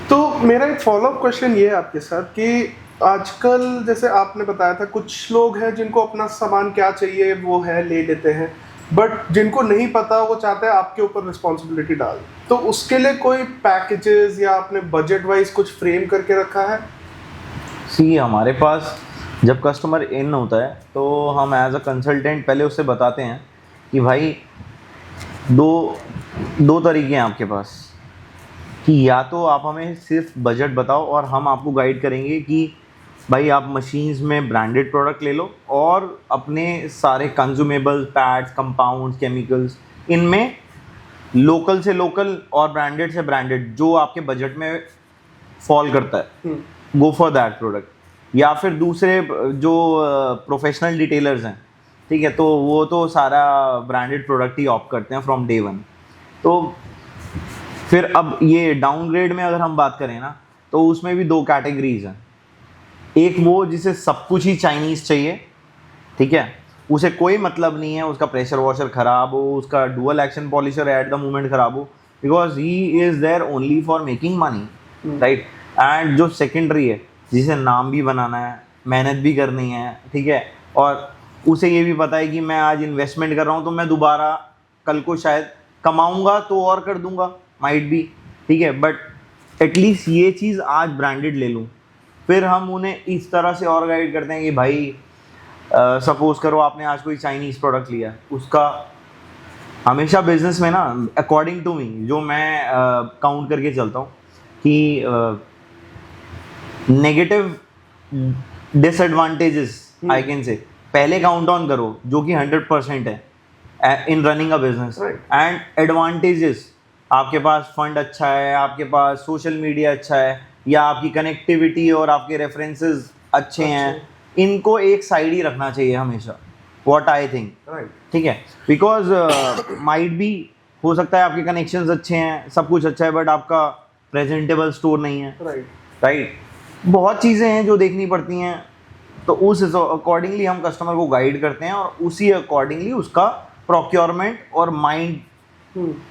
S1: तो मेरा एक फॉलोअप क्वेश्चन ये है आपके साथ कि आजकल जैसे आपने बताया था कुछ लोग हैं जिनको अपना सामान क्या चाहिए वो है ले लेते हैं, बट जिनको नहीं पता वो चाहते हैं आपके ऊपर रिस्पॉन्सिबिलिटी डाल, तो उसके लिए कोई पैकेजेस या आपने बजट वाइज कुछ फ्रेम करके रखा है?
S2: सी, हमारे पास जब कस्टमर इन होता है तो हम एज अ कंसल्टेंट पहले उससे बताते हैं कि भाई दो तरीके हैं आपके पास, कि या तो आप हमें सिर्फ बजट बताओ और हम आपको गाइड करेंगे कि भाई आप मशीन्स में ब्रांडेड प्रोडक्ट ले लो, और अपने सारे कंज्यूमेबल पैड्स, कंपाउंड्स, केमिकल्स, इनमें लोकल से लोकल और ब्रांडेड से ब्रांडेड जो आपके बजट में फॉल करता है, गो फॉर दैट प्रोडक्ट। या फिर दूसरे जो प्रोफेशनल डिटेलर्स हैं, ठीक है, तो वो तो सारा ब्रांडेड प्रोडक्ट ही ऑप्ट करते हैं फ्रॉम डे वन। तो फिर अब ये डाउनग्रेड में अगर हम बात करें ना, तो उसमें भी 2 कैटेगरीज हैं। एक वो जिसे सब कुछ ही चाइनीज़ चाहिए, ठीक है, उसे कोई मतलब नहीं है उसका प्रेशर वॉशर ख़राब हो, उसका dual action polisher at the moment ख़राब हो, because he is there only for making money, right? And जो सेकेंडरी है जिसे नाम भी बनाना है, मेहनत भी करनी है, ठीक है, और उसे ये भी पता है कि मैं आज इन्वेस्टमेंट कर रहा हूँ तो मैं दोबारा कल को शायद कमाऊँगा तो और कर दूँगा, माइट बी, ठीक है, बट एटलीस्ट ये चीज़ आज ब्रांडेड ले लूँ। फिर हम उन्हें इस तरह से और गाइड करते हैं कि भाई सपोज करो आपने आज कोई चाइनीज़ प्रोडक्ट लिया, उसका हमेशा बिजनेस में ना, अकॉर्डिंग टू मी, जो मैं काउंट करके चलता हूँ कि नेगेटिव डिसएडवांटेजेस आई कैन से पहले काउंट ऑन करो, जो कि 100% है इन running a business, and advantages, आपके पास फंड अच्छा है, आपके पास सोशल मीडिया अच्छा है, या आपकी कनेक्टिविटी और आपके रेफरेंसेस अच्छे हैं, इनको एक साइड ही रखना चाहिए हमेशा, व्हाट आई थिंक, ठीक है? बिकॉज माइट बी हो सकता है आपके कनेक्शंस अच्छे हैं, सब कुछ अच्छा है, बट आपका प्रेजेंटेबल स्टोर नहीं है, राइट? बहुत चीज़ें हैं जो देखनी पड़ती हैं, तो उस अकॉर्डिंगली हम कस्टमर को गाइड करते हैं, और उसी अकॉर्डिंगली उसका प्रोक्योरमेंट और माइंड,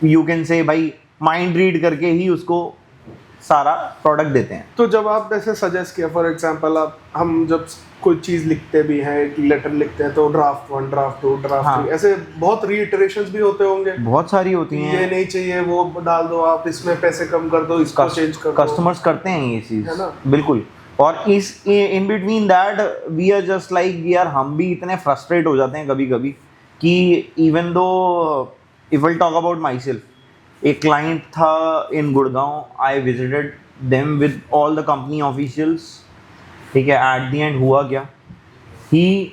S2: यू कैन से भाई माइंड रीड करके ही उसको सारा प्रोडक्ट देते हैं।
S1: तो जब आप ऐसे सजेस्ट किया, फॉर एग्जांपल आप हम जब कोई चीज़ लिखते भी हैं, एक लेटर लिखते हैं, तो ड्राफ्ट 1, ड्राफ्ट 2, ड्राफ्ट 3, ऐसे बहुत रीइटरेशंस भी होते होंगे,
S2: बहुत सारी होती हैं।
S1: ये नहीं चाहिए, वो डाल दो, आप इसमें पैसे कम कर दो, इसको चेंज कर दो।
S2: कस्टमर्स करते हैं ये चीज़,
S1: है ना?
S2: बिल्कुल। और इस in between that we are just like यार, हम भी इतने फ्रस्ट्रेट हो जाते हैं कभी कभी कि even though if I talk about myself, एक क्लाइंट था in Gurgaon, I visited them with all the company officials, ठीक है। एट द एंड हुआ क्या, he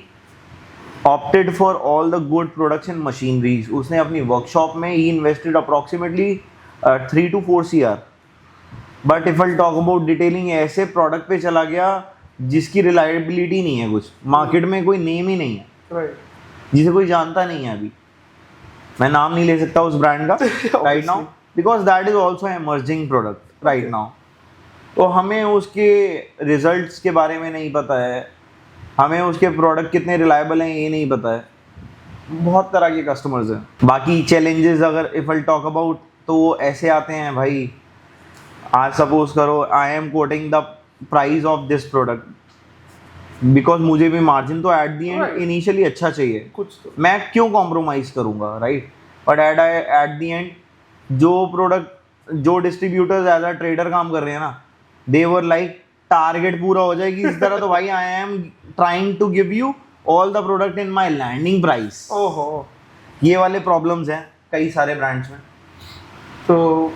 S2: opted for all the good production machineries. उसने अपनी वर्कशॉप में ही invested approximately 3 to 4 CR, but if I talk about detailing, ऐसे product पे चला गया जिसकी रिलायबिलिटी नहीं है, कुछ मार्केट में कोई नेम ही नहीं है,
S1: राइट,
S2: जिसे कोई जानता नहीं है। अभी मैं नाम नहीं ले सकता उस ब्रांड का right now, because that is also emerging product right now. तो हमें उसके रिजल्ट्स के बारे में नहीं पता है, हमें उसके प्रोडक्ट कितने रिलायबल हैं ये नहीं पता है। बहुत तरह के कस्टमर्स हैं। बाकी चैलेंजेस अगर इफ आई टॉक अबाउट, तो वो ऐसे आते हैं भाई, आज सपोज करो I am quoting the price of this product, because मुझे भी मार्जिन तो एट दी एंड इनिशियली अच्छा चाहिए,
S1: कुछ तो
S2: मैं क्यों कॉम्प्रोमाइज़ करूँगा, right. But at the and जो प्रोडक्ट, जो डिस्ट्रीब्यूटर्स एज अ ट्रेडर काम कर रहे हैं ना, दे वर लाइक टारगेट पूरा हो जाएगी इस तरह, तो भाई I am trying to give you all the product in my landing price.
S1: ओहो,
S2: ये वाले प्रॉब्लम्स हैं कई सारे ब्रांड्स में।
S1: तो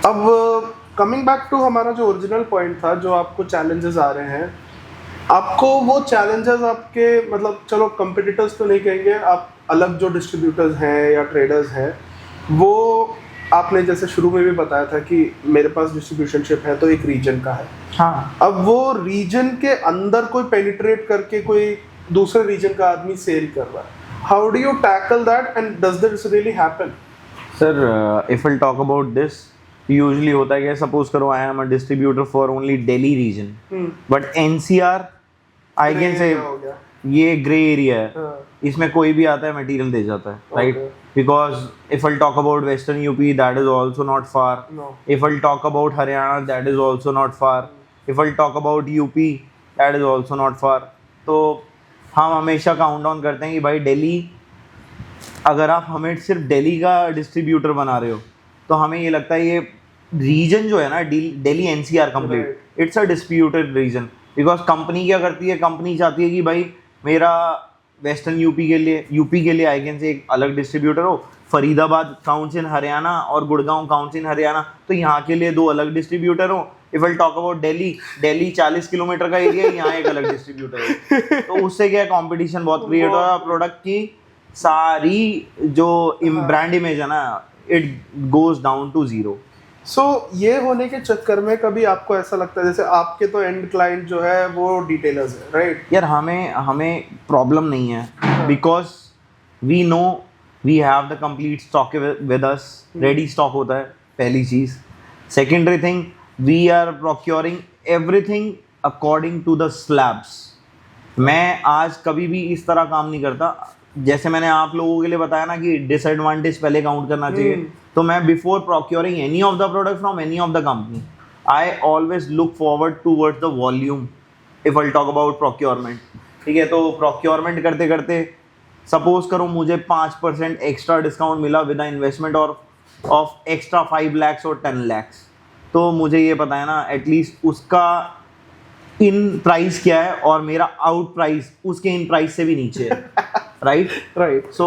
S1: अब कमिंग बैक टू हमारा जो ओरिजिनल पॉइंट था, जो आपको चैलेंजेस आ रहे हैं, आपको वो चैलेंजेस आपके, मतलब चलो कंपिटिटर्स तो नहीं कहेंगे, आप अलग जो डिस्ट्रीब्यूटर्स हैं या ट्रेडर्स हैं, वो आपने जैसे शुरू में भी बताया था कि मेरे पास डिस्ट्रीब्यूशनशिप है तो एक रीजन का है।
S2: हाँ,
S1: अब वो रीजन के अंदर कोई पेनिट्रेट करके कोई दूसरे रीजन का आदमी सेल कर रहा है, how do you tackle that and does this really happen?
S2: Sir if I talk about this, usually होता है कि सपोज करो I am a distributor for only Delhi region, but NCR I can say ये grey area है, इसमें कोई भी आता है मटेरियल दे जाता है, right. Because if I talk about western UP, that is also not far. If I talk about Haryana, that is also not far. If I talk about UP, that is also not far. तो हम हमेशा count down करते हैं कि भाई दिल्ली, अगर आप हमें सिर्फ दिल्ली का डिस्ट्रीब्यूटर बना रहे हो, तो हमें ये लगता है ये रीजन जो है ना, Delhi NCR complete, it's a disputed region. Because company क्या करती है, कंपनी चाहती है कि भाई मेरा वेस्टर्न यूपी के लिए आई कैन से एक अलग डिस्ट्रीब्यूटर हो, फरीदाबाद काउंट्स इन हरियाणा और गुड़गांव काउंट्स इन हरियाणा, तो यहाँ के लिए 2 अलग डिस्ट्रीब्यूटर हो। If I talk about Delhi 40 kilometre का एरिया है, यहाँ एक अलग डिस्ट्रीब्यूटर हो, तो उससे क्या कंपटीशन बहुत क्रिएट हो रहा है, प्रोडक्ट की सारी जो ब्रांड इमेज है ना, इट गोज डाउन टू 0।
S1: सो ये होने के चक्कर में कभी आपको ऐसा लगता है, जैसे आपके तो एंड क्लाइंट जो है वो डिटेलर्स है, राइट?
S2: यार हमें प्रॉब्लम नहीं है, because we know we have the complete stock with us, ready stock होता है पहली चीज़। Secondary thing, we are procuring everything according to the slabs. मैं आज कभी भी इस तरह काम नहीं करता, जैसे मैंने आप लोगों के लिए बताया ना कि डिसएडवांटेज पहले काउंट करना चाहिए, तो मैं before procuring any of the product from any of the company, I always look forward towards the volume if I talk about procurement, ठीक है। तो प्रोक्योरमेंट करते करते सपोज करो मुझे 5% एक्स्ट्रा डिस्काउंट मिला with the investment of extra 5 lakhs और 10 lakhs, तो मुझे ये पता है ना एटलीस्ट उसका इन प्राइस क्या है और मेरा आउट प्राइस उसके इन प्राइस से भी नीचे है, right. So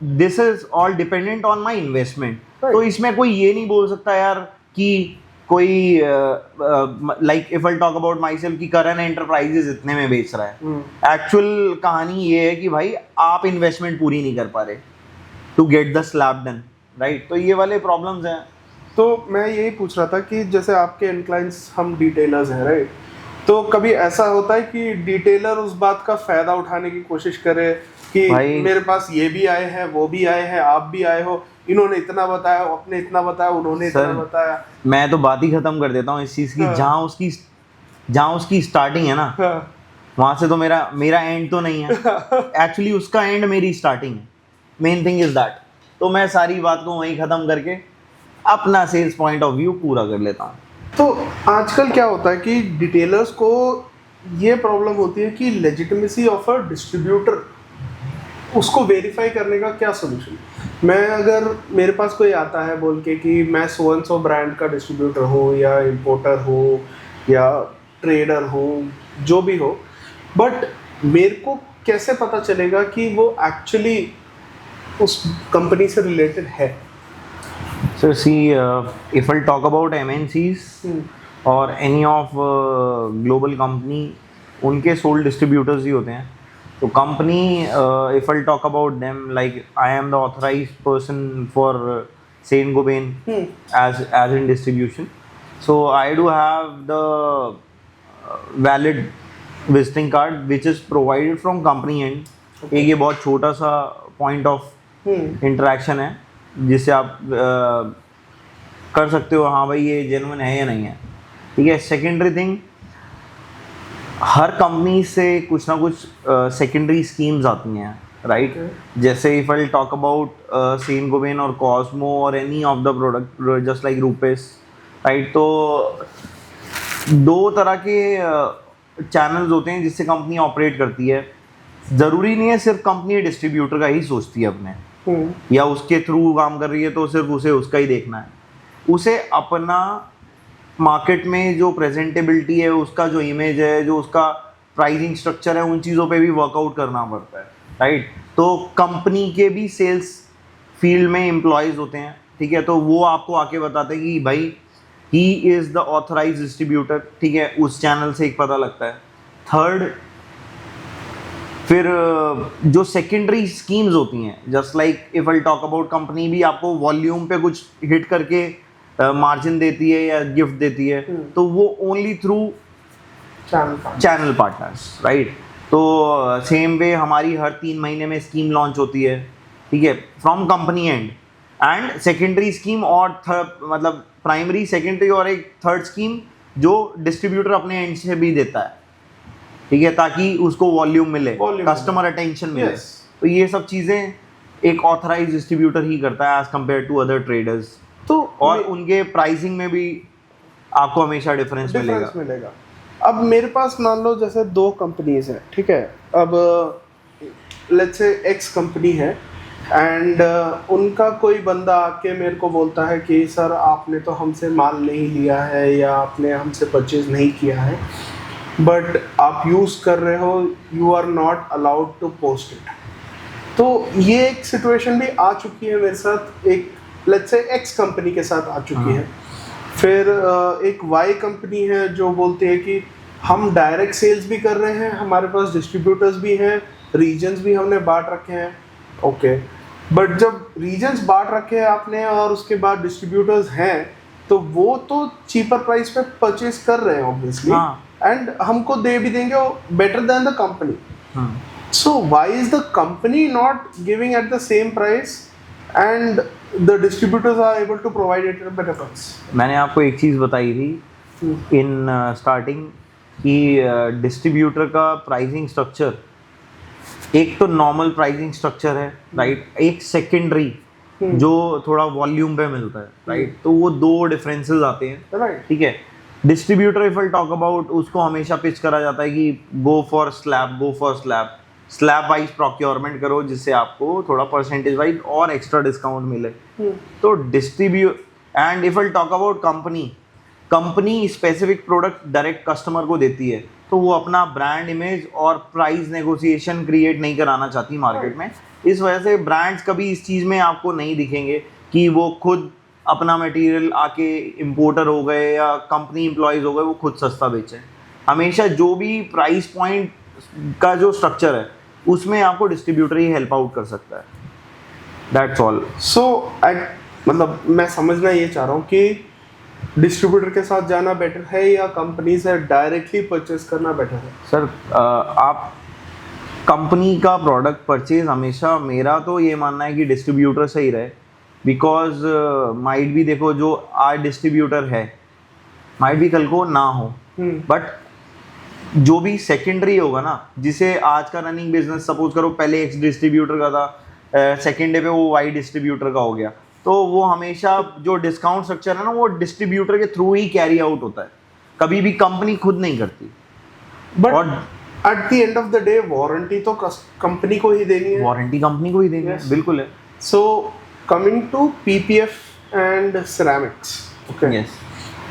S2: this is all dependent on my investment. तो इसमें कोई ये नहीं बोल सकता यार कि कोई like if I talk about my self कि करण एंटरप्राइजेज इतने में बेच रहा है। एक्चुअल कहानी ये है कि भाई आप इन्वेस्टमेंट पूरी नहीं कर पा रहे to get the slab done, right. तो ये वाले प्रॉब्लम्स हैं।
S1: तो मैं यही पूछ रहा था कि जैसे आपके एंड क्लाइंट्स हम डिटेलर्स हैं, राइट, तो कभी ऐसा होता है कि डिटेलर उस बात का फायदा उठाने की कोशिश करे कि मेरे पास ये भी आए हैं, वो भी आए हैं, आप भी आए हो, इन्होंने इतना बताया, आपने इतना बताया, उन्होंने इतना बताया।
S2: मैं तो बात ही खत्म कर देता हूँ इस चीज़ की। हाँ। जहाँ उसकी स्टार्टिंग है ना, हाँ। वहाँ से तो मेरा एंड तो नहीं है, एक्चुअली उसका एंड मेरी स्टार्टिंग है। Main thing is that. तो मैं सारी बात को वहीं ख़त्म करके अपना सेल्स पॉइंट ऑफ व्यू पूरा कर लेता हूँ।
S1: तो आजकल क्या होता है कि डिटेलर्स को ये प्रॉब्लम होती है कि लेजिटिमेसी ऑफ अ डिस्ट्रीब्यूटर, उसको वेरीफाई करने का क्या सोल्यूशन। मैं अगर मेरे पास कोई आता है बोल के कि मैं सो एंड सो ब्रांड का डिस्ट्रीब्यूटर हूँ या इम्पोर्टर हूँ या ट्रेडर हूँ, जो भी हो, बट मेरे को कैसे पता चलेगा कि वो एक्चुअली उस कंपनी से रिलेटेड है?
S2: So see, if I'll talk about MNCs और any of global company, उनके sole distributors ही होते हैं। तो company, if I'll talk about them, like I am the authorized person for Saint-Gobain as in distribution. So I do have the valid visiting card which is provided from company end. एक ये बहुत छोटा सा point of interaction है जिससे आप कर सकते हो हाँ भाई ये जेन्युइन है या नहीं है, ठीक है। सेकेंडरी थिंग, हर कंपनी से कुछ ना कुछ सेकेंडरी स्कीम्स आती हैं, राइट। जैसे if I talk about Saint Gobain और कॉस्मो और any of the product just like Rupes, right. तो दो तरह के चैनल्स होते हैं जिससे कंपनी ऑपरेट करती है। ज़रूरी नहीं है सिर्फ कंपनी डिस्ट्रीब्यूटर का ही सोचती है अपने, या उसके थ्रू काम कर रही है तो सिर्फ उसे उसका ही देखना है। उसे अपना मार्केट में जो प्रेजेंटेबिलिटी है, उसका जो इमेज है, जो उसका प्राइसिंग स्ट्रक्चर है, उन चीज़ों पे भी वर्कआउट करना पड़ता है, राइट। तो कंपनी के भी सेल्स फील्ड में एम्प्लॉयज़ होते हैं, ठीक है। तो वो आपको आके बताते हैं कि भाई he is the authorise distributor, ठीक है। उस चैनल से एक पता लगता है। थर्ड, फिर जो सेकेंडरी स्कीम्स होती हैं, just like if I talk about company भी आपको वॉल्यूम पे कुछ हिट करके मार्जिन देती है या गिफ्ट देती है, तो वो only through channel partners, right. तो सेम वे हमारी हर 3 महीने में स्कीम लॉन्च होती है, ठीक है, from company and secondary scheme और मतलब प्राइमरी, सेकेंडरी और एक थर्ड स्कीम जो डिस्ट्रीब्यूटर अपने एंड से भी देता है, ठीक है, ताकि उसको वॉल्यूम मिले, कस्टमर अटेंशन मिले। तो ये सब चीज़ें एक ऑथराइज डिस्ट्रीब्यूटर ही करता है as compare to other traders. तो और उनके प्राइसिंग में भी आपको हमेशा डिफरेंस मिलेगा।
S1: अब मेरे पास मान लो जैसे 2 कंपनीज हैं, ठीक है। अब लेट्स से एक्स कंपनी है एंड उनका कोई बंदा आके मेरे को बोलता है कि सर आपने तो हमसे माल नहीं लिया है या आपने हमसे परचेज नहीं किया है, बट आप यूज़ कर रहे हो, you are not allowed to post it. तो ये एक सिचुएशन भी आ चुकी है मेरे साथ, एक लेट्स से एक्स कंपनी के साथ आ चुकी है। फिर एक वाई कंपनी है जो बोलती है कि हम डायरेक्ट सेल्स भी कर रहे हैं, हमारे पास डिस्ट्रीब्यूटर्स भी हैं, रीजन्स भी हमने बांट रखे हैं, ओके। बट जब रीजन्स बांट रखे हैं आपने और उसके बाद डिस्ट्रीब्यूटर्स हैं, तो वो तो चीपर प्राइस पे परचेज कर रहे हैं ऑब्वियसली, एंड हमको दे भी देंगे better than the company. So why is the company not giving at the same price and the distributors are able to provide it at better price? मैंने
S2: आपको एक चीज़ बताई थी इन स्टार्टिंग कि डिस्ट्रीब्यूटर का प्राइसिंग स्ट्रक्चर, एक तो नॉर्मल प्राइसिंग स्ट्रक्चर है, राइट, एक सेकेंडरी जो थोड़ा वॉल्यूम पे मिलता है, राइट। तो वो 2 डिफरेंसेस आते हैं,
S1: राइट,
S2: ठीक है। Distributor if I talk about, उसको हमेशा पिच करा जाता है कि go for slab wise procurement करो जिससे आपको थोड़ा परसेंटेज वाइज और एक्स्ट्रा डिस्काउंट मिले। तो and if I talk about company specific product direct customer को देती है, तो वो अपना ब्रांड इमेज और प्राइस नेगोशिएशन क्रिएट नहीं कराना चाहती मार्केट में। इस वजह से ब्रांड्स कभी इस चीज़ में आपको नहीं दिखेंगे कि वो खुद अपना मटेरियल आके इम्पोर्टर हो गए या कंपनी एम्प्लॉयज़ हो गए वो खुद सस्ता बेचें। हमेशा जो भी प्राइस पॉइंट का जो स्ट्रक्चर है उसमें आपको डिस्ट्रीब्यूटर ही हेल्प आउट कर सकता है, दैट्स ऑल।
S1: सो मतलब मैं समझना ये चाह रहा हूँ कि डिस्ट्रीब्यूटर के साथ जाना बेटर है या कंपनी से डायरेक्टली परचेज करना बेटर है?
S2: सर आप कंपनी का प्रोडक्ट परचेज हमेशा, मेरा तो ये मानना है कि डिस्ट्रीब्यूटर से ही रहे, बिकॉज माइट भी देखो जो आज डिस्ट्रीब्यूटर है माइट भी कल को ना हो, बट जो भी सेकेंडरी होगा ना, जिसे आज का रनिंग बिजनेस सपोज करो पहले एक्स डिस्ट्रीब्यूटर का था, सेकेंड डे पे वो वाई डिस्ट्रीब्यूटर का हो गया, तो वो हमेशा जो डिस्काउंट स्ट्रक्चर है ना वो डिस्ट्रीब्यूटर के थ्रू ही कैरी आउट होता है, कभी भी कंपनी खुद नहीं करती।
S1: बट
S2: और
S1: eight the end of the day warranty तो कंपनी को ही देनी है।
S2: वारंटी कंपनी को ही देनी
S1: Yes.
S2: है, बिल्कुल है।
S1: So coming to PPF and ceramics, okay,
S2: yes.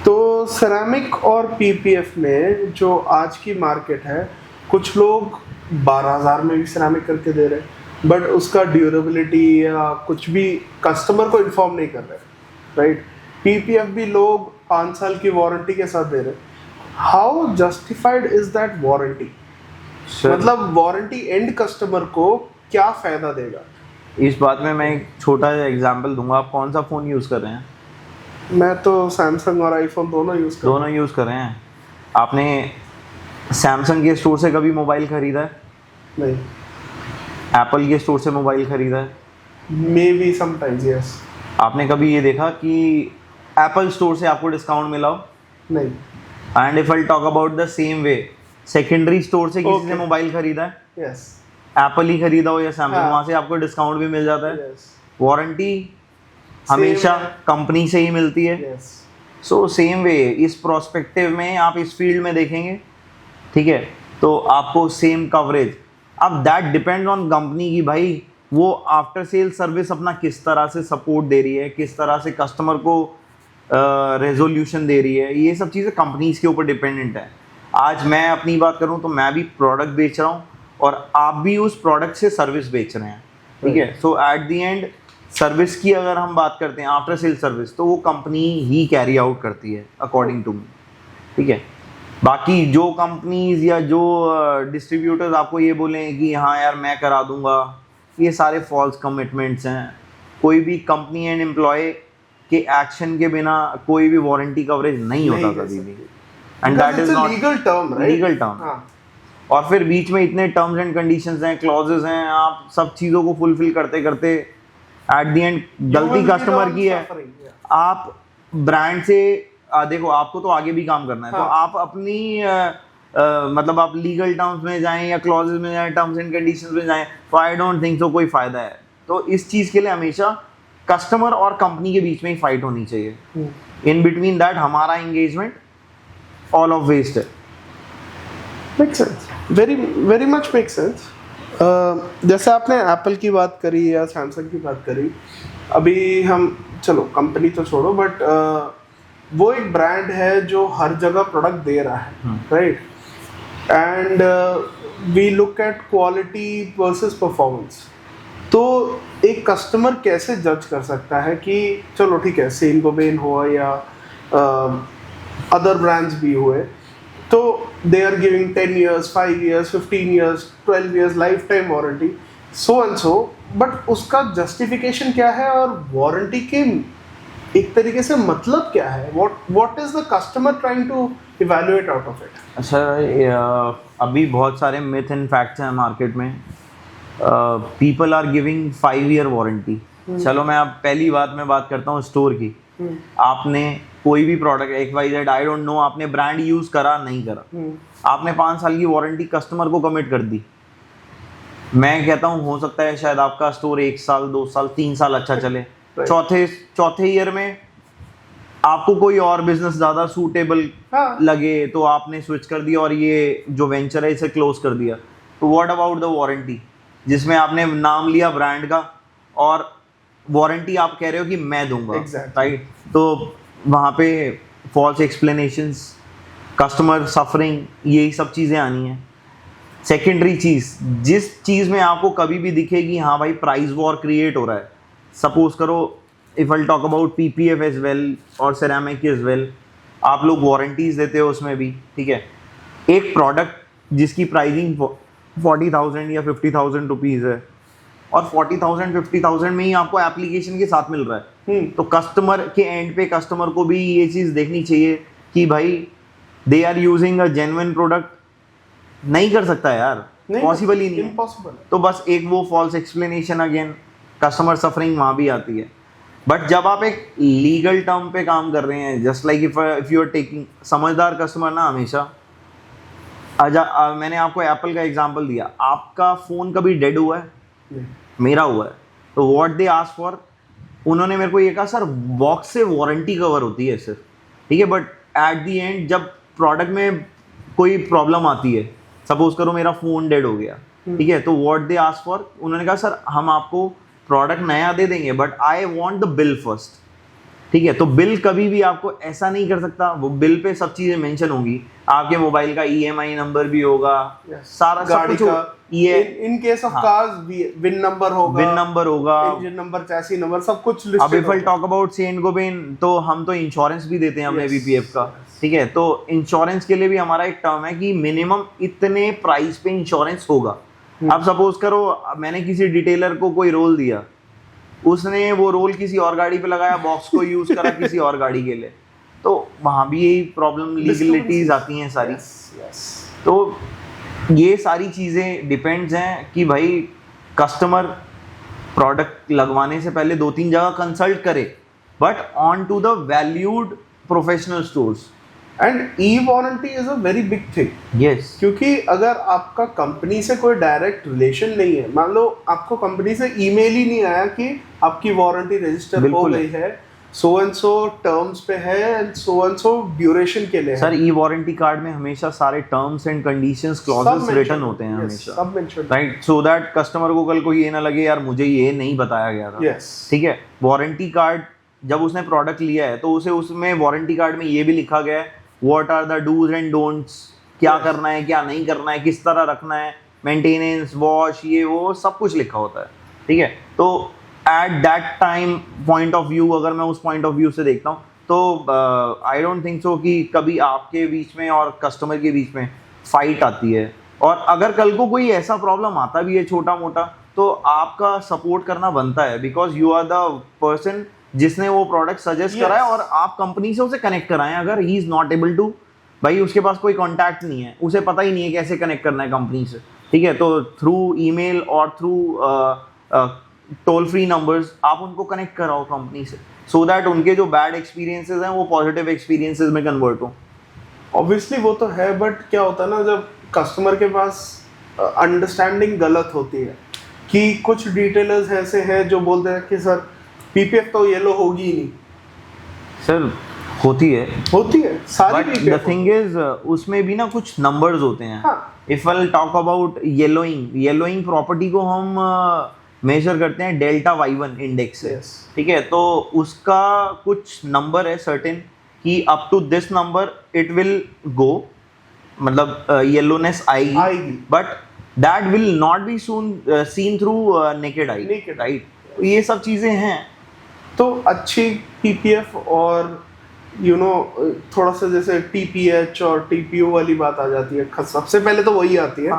S1: तो सिरेमिक और पीपीएफ में जो आज की मार्केट है, कुछ लोग 12,000 में भी सिरेमिक करके दे रहे हैं, बट उसका ड्यूरेबिलिटी या कुछ भी कस्टमर को इन्फॉर्म नहीं कर रहे, राइट? पीपीएफ भी लोग 5 साल की वारंटी के साथ दे रहे हैं। How justified is that warranty? मतलब वारंटी एंड कस्टमर को क्या फायदा देगा?
S2: इस बात में मैं एक छोटा एग्जांपल दूंगा। आप कौन सा फ़ोन यूज़ कर रहे हैं?
S1: मैं तो सैमसंग और आईफोन दोनों यूज़ कर
S2: दोनों यूज़ कर रहे हैं। आपने सैमसंग के स्टोर से कभी मोबाइल ख़रीदा है?
S1: नहीं,
S2: एप्पल के स्टोर से मोबाइल ख़रीदा है?
S1: May be sometimes, yes.
S2: आपने कभी ये देखा कि एप्पल स्टोर से आपको डिस्काउंट मिला हो?
S1: नहीं।
S2: And if I talk about the same way, secondary store से किसी ने
S1: Okay.
S2: मोबाइल खरीदा है,
S1: यस,
S2: एप्पल ही खरीदा हो या सैमसंग,
S1: हाँ.
S2: वहाँ से आपको डिस्काउंट भी मिल जाता है।
S1: यस,
S2: वारंटी हमेशा
S1: है.
S2: कंपनी से ही मिलती है।
S1: यस।
S2: सो सेम वे इस प्रोस्पेक्टिव में आप इस फील्ड में देखेंगे, ठीक है, तो आपको सेम कवरेज। अब दैट डिपेंड ऑन कंपनी की भाई वो आफ्टर सेल सर्विस अपना किस तरह से सपोर्ट दे रही है, किस तरह से कस्टमर को रेजोल्यूशन दे रही है। ये सब चीज़ें कंपनीज के ऊपर डिपेंडेंट है। आज मैं अपनी बात करूं तो मैं भी प्रोडक्ट बेच रहा हूं और आप भी उस प्रोडक्ट से सर्विस बेच रहे हैं, ठीक है। सो एट द एंड सर्विस की अगर हम बात करते हैं, आफ्टर सेल सर्विस, तो वो कंपनी ही कैरी आउट करती है अकॉर्डिंग टू मी, ठीक है। बाकी जो कंपनीज या जो डिस्ट्रीब्यूटर्स आपको ये बोलें कि हाँ यार मैं करा दूंगा, ये सारे फॉल्स कमिटमेंट्स हैं। कोई भी कंपनी एंड एम्प्लॉय के एक्शन के बिना कोई भी वारंटी कवरेज नहीं होता कभी भी, and that is not
S1: legal term, right?
S2: Legal term.
S1: हाँ,
S2: और फिर बीच में इतने टर्म्स एंड कंडीशंस हैं, क्लॉजेस हैं, आप सब चीज़ों को फुलफिल करते करते एट द एंड गलती कस्टमर की है। आप ब्रांड से देखो, आपको तो आगे भी काम करना है, तो
S1: हाँ.
S2: आप अपनी मतलब आप लीगल टर्म्स में जाएं या क्लॉजेस में जाएं, टर्म्स एंड कंडीशंस में जाएं, तो आई डोंट थिंक सो कोई फायदा है। तो इस चीज़ के लिए हमेशा कस्टमर और कंपनी के बीच में ही फाइट होनी चाहिए। इन बिटवीन दैट हमारा एंगेजमेंट ऑल ऑफ वेस्ट है।
S1: Make sense, very very much make sense. जैसे आपने एप्पल की बात करी या सैमसंग की बात करी, अभी हम चलो कंपनी तो छोड़ो, बट वो एक ब्रांड है जो हर जगह प्रोडक्ट दे रहा है, right? And we look at quality versus performance. तो एक कस्टमर कैसे जज कर सकता है कि चलो ठीक है, सेन गोबेन हुआ या अदर ब्रांड्स भी हुए, तो they are giving 10 years, 5 years, 15 years, 12 years life time warranty, so and so, but उसका जस्टिफिकेशन क्या है और वारंटी के एक तरीके से मतलब क्या है? What is the customer trying to evaluate out of it?
S2: अच्छा, अभी बहुत सारे मिथ एंड फैक्ट्स हैं मार्केट में। People are giving 5 year warranty. चलो मैं अब पहली बात में बात करता हूँ स्टोर की। आपने कोई भी product XYZ, I don't know, आपने ब्रांड यूज करा नहीं करा, आपने 5 साल की वारंटी कस्टमर को कमिट कर दी। मैं कहता हूँ हो सकता है शायद आपका स्टोर 1 साल 2 साल 3 साल अच्छा चले, चौथे ईयर में आपको कोई और बिजनेस ज़्यादा सूटेबल लगे तो आपने स्विच कर दिया और ये जो वेंचर है इसे क्लोज कर दिया। तो व्हाट अबाउट द वारंटी, जिसमें आपने नाम लिया ब्रांड का और वारंटी आप कह रहे हो कि मैं दूंगा, राइट? तो वहाँ पे फॉल्स एक्सप्लेनेशंस, कस्टमर सफरिंग, यही सब चीज़ें आनी हैं। सेकेंडरी चीज़, जिस चीज़ में आपको कभी भी दिखेगी हाँ भाई प्राइस वॉर क्रिएट हो रहा है, सपोज करो if I talk about PPF as well और सेरामिक एज वेल, आप लोग वारंटीज देते हो उसमें भी, ठीक है। एक प्रोडक्ट जिसकी प्राइसिंग 40,000 या 50,000 रुपीज़ है और 40,000 50,000 में ही आपको एप्लीकेशन के साथ मिल रहा है, तो कस्टमर के एंड पे कस्टमर को भी ये चीज़ देखनी चाहिए कि भाई they are using a genuine product. नहीं कर सकता यार, पॉसिबल ही नहीं है।
S1: इम्पॉसिबल।
S2: तो बस एक वो false explanation, again customer suffering वहाँ भी आती है। बट जब आप एक लीगल टर्म पे काम कर रहे हैं, just like if you are taking, समझदार कस्टमर ना हमेशा मैंने आपको एप्पल का एग्जांपल दिया, आपका फ़ोन कभी डेड हुआ है? मेरा हुआ है। तो व्हाट दे आस्क फॉर, उन्होंने मेरे को ये कहा सर बॉक्स से वारंटी कवर होती है सर, ठीक है, बट एट द एंड जब प्रोडक्ट में कोई प्रॉब्लम आती है, सपोज करो मेरा फ़ोन डेड हो गया, ठीक है, तो व्हाट दे आस्क फॉर, उन्होंने कहा सर हम आपको प्रोडक्ट नया दे देंगे but I want the bill first, ठीक है। तो बिल कभी भी आपको ऐसा नहीं कर सकता, वो बिल पे सब चीज़ें मेंशन होंगी, आपके मोबाइल का EMI नंबर भी होगा, सारा
S1: गाड़ी
S2: सब कुछ
S1: का
S2: ये
S1: in case of cars VIN number होगा,
S2: विन नंबर होगा,
S1: इंजन नंबर, चैसी नंबर, सब कुछ
S2: अब
S1: listed
S2: if I talk about Saint Gobain, तो हम तो इंश्योरेंस भी देते हैं हमें BPF का, ठीक है। तो इंश्योरेंस के लिए भी हमारा एक टर्म है कि मिनिमम इतने प्राइस पे इंश्योरेंस होगा। अब सपोज करो मैंने किसी डिटेलर को कोई रोल दिया, उसने वो रोल किसी और गाड़ी पे लगाया, बॉक्स को यूज करा किसी और गाड़ी के लिए, तो वहाँ भी यही प्रॉब्लम, लीगलिटीज आती हैं सारी। तो ये सारी चीज़ें डिपेंड्स हैं कि भाई कस्टमर प्रोडक्ट लगवाने से पहले 2-3 जगह कंसल्ट करे, but on to the valued professional stores.
S1: And e warranty is a very big thing.
S2: Yes,
S1: क्योंकि अगर आपका कंपनी से कोई डायरेक्ट रिलेशन नहीं है, मान लो आपको कंपनी से ईमेल ही नहीं आया कि आपकी वारंटी रजिस्टर हो गई है, सो एंड सो टर्म्स पे है एंड सो ड्यूरेशन के लिए
S2: सर ई वारंटी कार्ड में हमेशा सारे terms and conditions clauses written होते हैं हमेशा,
S1: सब mention,
S2: right, so that customer को कल को ये ना लगे यार मुझे ये नहीं बताया गया था। ठीक है, वारंटी कार्ड जब उसने प्रोडक्ट लिया है तो उसे उसमें वारंटी कार्ड में ये भी लिखा गया है what are the dos and don'ts, क्या करना है क्या नहीं करना है, किस तरह रखना है, मेंटेनेंस, वॉश, ये वो सब कुछ लिखा होता है, ठीक है। तो at that time point of view, अगर मैं उस पॉइंट ऑफ व्यू से देखता हूँ तो आई डोंट थिंक सो कि कभी आपके बीच में और कस्टमर के बीच में फाइट आती है। और अगर कल को कोई ऐसा प्रॉब्लम आता भी है छोटा मोटा, तो आपका सपोर्ट करना बनता है, because you are the person जिसने वो प्रोडक्ट सजेस्ट करा है और आप कंपनी से उसे कनेक्ट कराएं। अगर he is not able to, भाई उसके पास कोई कॉन्टैक्ट नहीं है, उसे पता ही नहीं है कैसे कनेक्ट करना है कंपनी से, ठीक है, तो थ्रू ईमेल और थ्रू टोल फ्री नंबर्स आप उनको कनेक्ट कराओ कंपनी से, सो दैट उनके जो बैड एक्सपीरियंसेस हैं वो पॉजिटिव एक्सपीरियंसेस में कन्वर्ट हो।
S1: ऑब्वियसली वो तो है, बट क्या होता है ना, जब कस्टमर के पास अंडरस्टैंडिंग गलत होती है कि कुछ डिटेलर्स ऐसे हैं जो बोलते हैं कि सर PPF तो येलो होगी ही नहीं।
S2: सर होती है
S1: सारी
S2: बट द थिंग इज उसमें भी ना कुछ नंबर्स होते हैं। If I talk about yellowing property को हम मेजर करते हैं डेल्टा Y1 इंडेक्स से, ठीक है, तो उसका कुछ नंबर है सर्टेन कि up to this number it will go, मतलब येलोनेस आएगी, but that will not be seen through naked eye, right. ये सब चीजें हैं।
S1: तो अच्छी PPF और थोड़ा सा जैसे TPH और TPO वाली बात आ जाती है, सबसे पहले तो वही आती है।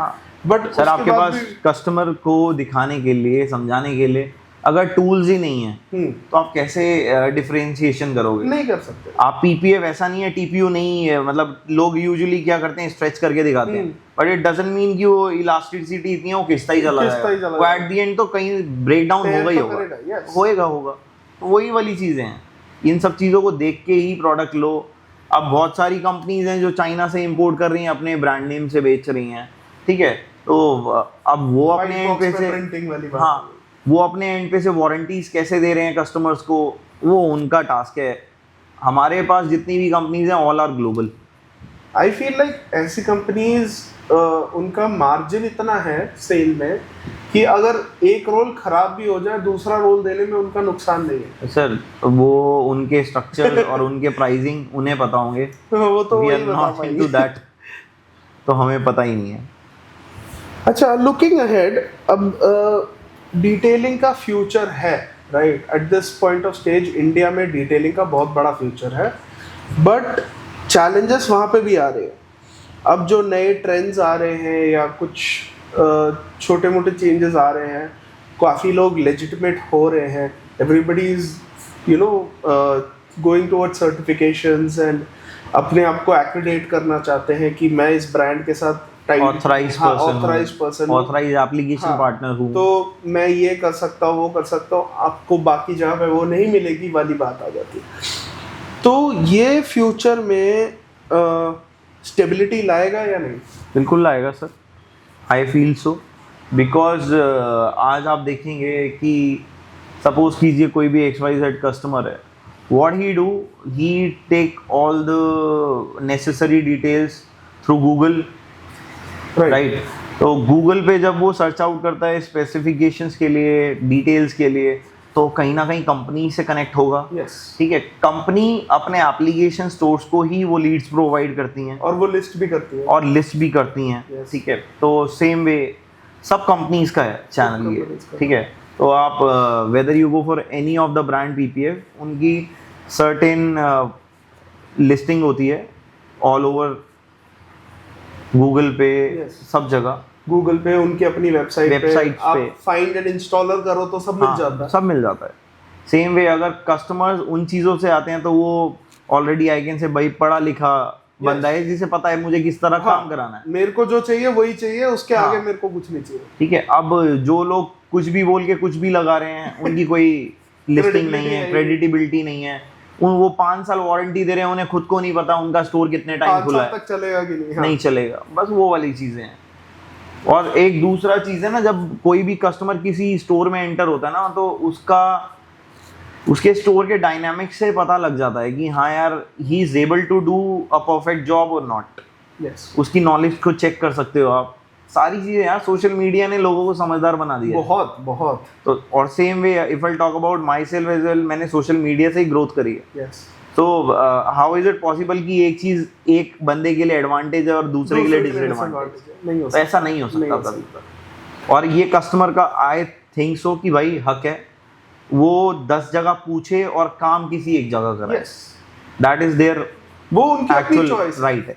S1: बट
S2: सर आपके पास कस्टमर को दिखाने के लिए, समझाने के लिए अगर टूल्स ही नहीं है तो आप कैसे डिफरेंशिएशन करोगे?
S1: नहीं कर सकते
S2: आप। PPF ऐसा नहीं है, TPO नहीं है, मतलब लोग यूजुअली क्या करते हैं स्ट्रेच करके दिखाते हैं, बट इट डजंट मीन कि वो इलास्टिसिटी इतनी है वो खिसता ही चला जाएगा, वो एट द एंड तो कहीं ब्रेक डाउन होगा ही होगा, वही वाली चीजें हैं। इन सब चीज़ों को देख के ही प्रोडक्ट लो। अब बहुत सारी कंपनीज हैं जो चाइना से इंपोर्ट कर रही हैं, अपने ब्रांड नेम से बेच रही हैं, ठीक है, तो अब वो अपने एंड पे से वो अपने एंड पे से वारंटीज कैसे दे रहे हैं कस्टमर्स को, वो उनका टास्क है। हमारे पास जितनी भी कंपनीज हैं all are global.
S1: I feel like ऐसी कंपनीज उनका मार्जिन इतना है सेल में कि अगर एक रोल खराब भी हो जाए दूसरा रोल देने में उनका नुकसान नहीं है।
S2: सर वो उनके स्ट्रक्चर और उनके प्राइसिंग उन्हें पता होंगे,
S1: वो तो
S2: we are not into that, तो हमें पता ही नहीं है।
S1: अच्छा, लुकिंग अहेड, अब डिटेलिंग का फ्यूचर है, right. At this point of stage India में डिटेलिंग का बहुत बड़ा फ्यूचर है, बट चैलेंजेस वहाँ पे भी आ रहे हैं। अब जो नए ट्रेंड्स आ रहे हैं या कुछ छोटे मोटे चेंजेस आ रहे हैं, काफ़ी लोग लेजिटिमेट हो रहे हैं, everybody is going towards certifications and अपने आप को एक्रेडिट करना चाहते हैं कि मैं इस ब्रांड के साथ
S2: authorise person, authorise application partner हूँ,
S1: तो मैं ये कर सकता हूँ वो कर सकता हूँ, आपको बाकी जगह पे वो नहीं मिलेगी वाली बात आ जाती है। तो ये फ्यूचर में स्टेबिलिटी लाएगा या नहीं?
S2: बिल्कुल लाएगा sir, I feel so, because आज आप देखेंगे कि सपोज कीजिए कोई भी XYZ कस्टमर है, what he do, he take all the necessary details through Google, right. तो गूगल पे जब वो सर्च आउट करता है स्पेसिफिकेशंस के लिए, डिटेल्स के लिए, तो कहीं ना कहीं कंपनी से कनेक्ट होगा।
S1: Yes.
S2: ठीक है, कंपनी अपने एप्लीकेशन स्टोर्स को ही वो लीड्स प्रोवाइड करती हैं
S1: और वो लिस्ट भी करती है।
S2: और लिस्ट भी करती हैं।
S1: Yes.
S2: ठीक है, तो सेम वे सब कंपनीज का है चैनल ये।
S1: companies का।
S2: ठीक है, तो आप whether you go for any of the brand PPF, उनकी सर्टेन लिस्टिंग होती है ऑल ओवर गूगल पे,
S1: Yes.
S2: सब जगह
S1: गूगल पे उनकी अपनी वेबसाइट
S2: Websites
S1: पे आप
S2: पे।
S1: फाइंड एंड इंस्टॉलर करो तो सब मिल जाता है।
S2: सब मिल जाता है। सेम वे अगर कस्टमर्स उन चीज़ों से आते हैं तो वो ऑलरेडी आई कैन से भाई पढ़ा लिखा बंदा है जिसे पता है मुझे किस तरह काम कराना है।
S1: मेरे को जो चाहिए वही चाहिए, उसके
S2: हाँ।
S1: आगे मेरे को कुछ नहीं चाहिए।
S2: ठीक है, अब जो लोग कुछ भी बोल के कुछ भी लगा रहे हैं, उनकी कोई लिस्टिंग नहीं है, क्रेडिटेबिलिटी नहीं है, वो 5 साल वारंटी दे रहे हैं, उन्हें खुद को नहीं पता उनका स्टोर कितने टाइम
S1: 5
S2: खुला
S1: साल
S2: है,
S1: तक चलेगा कि नहीं। हाँ।
S2: नहीं चलेगा। बस वो वाली चीजें हैं। और एक दूसरा चीज है ना, जब कोई भी कस्टमर किसी स्टोर में एंटर होता है ना, तो उसके स्टोर के डायनामिक्स से पता लग जाता है कि हाँ यार, he is able to do a perfect job और नॉट।
S1: Yes.
S2: उसकी नॉलेज को चेक कर सकते हो आप। सारी चीजें यार सोशल मीडिया ने लोगों को समझदार बना दिया है।
S1: बहुत बहुत।
S2: तो और same way if I talk about myself as well, मैंने सोशल मीडिया से ही ग्रोथ करी है।
S1: Yes.
S2: तो हाउ इज इट पॉसिबल कि एक चीज एक बंदे के लिए एडवांटेज है और दूसरे के लिए डिसएडवांटेज?
S1: नहीं हो
S2: तो ऐसा नहीं हो
S1: नहीं
S2: सकता
S1: हो
S2: कभी। और ये कस्टमर का आई थिंक सो कि भाई हक है वो 10 जगह पूछे और काम किसी एक जगह कराए।
S1: Yes.
S2: दैट इज देयर
S1: वो उनकी अपनी
S2: Actual
S1: चॉइस
S2: right है।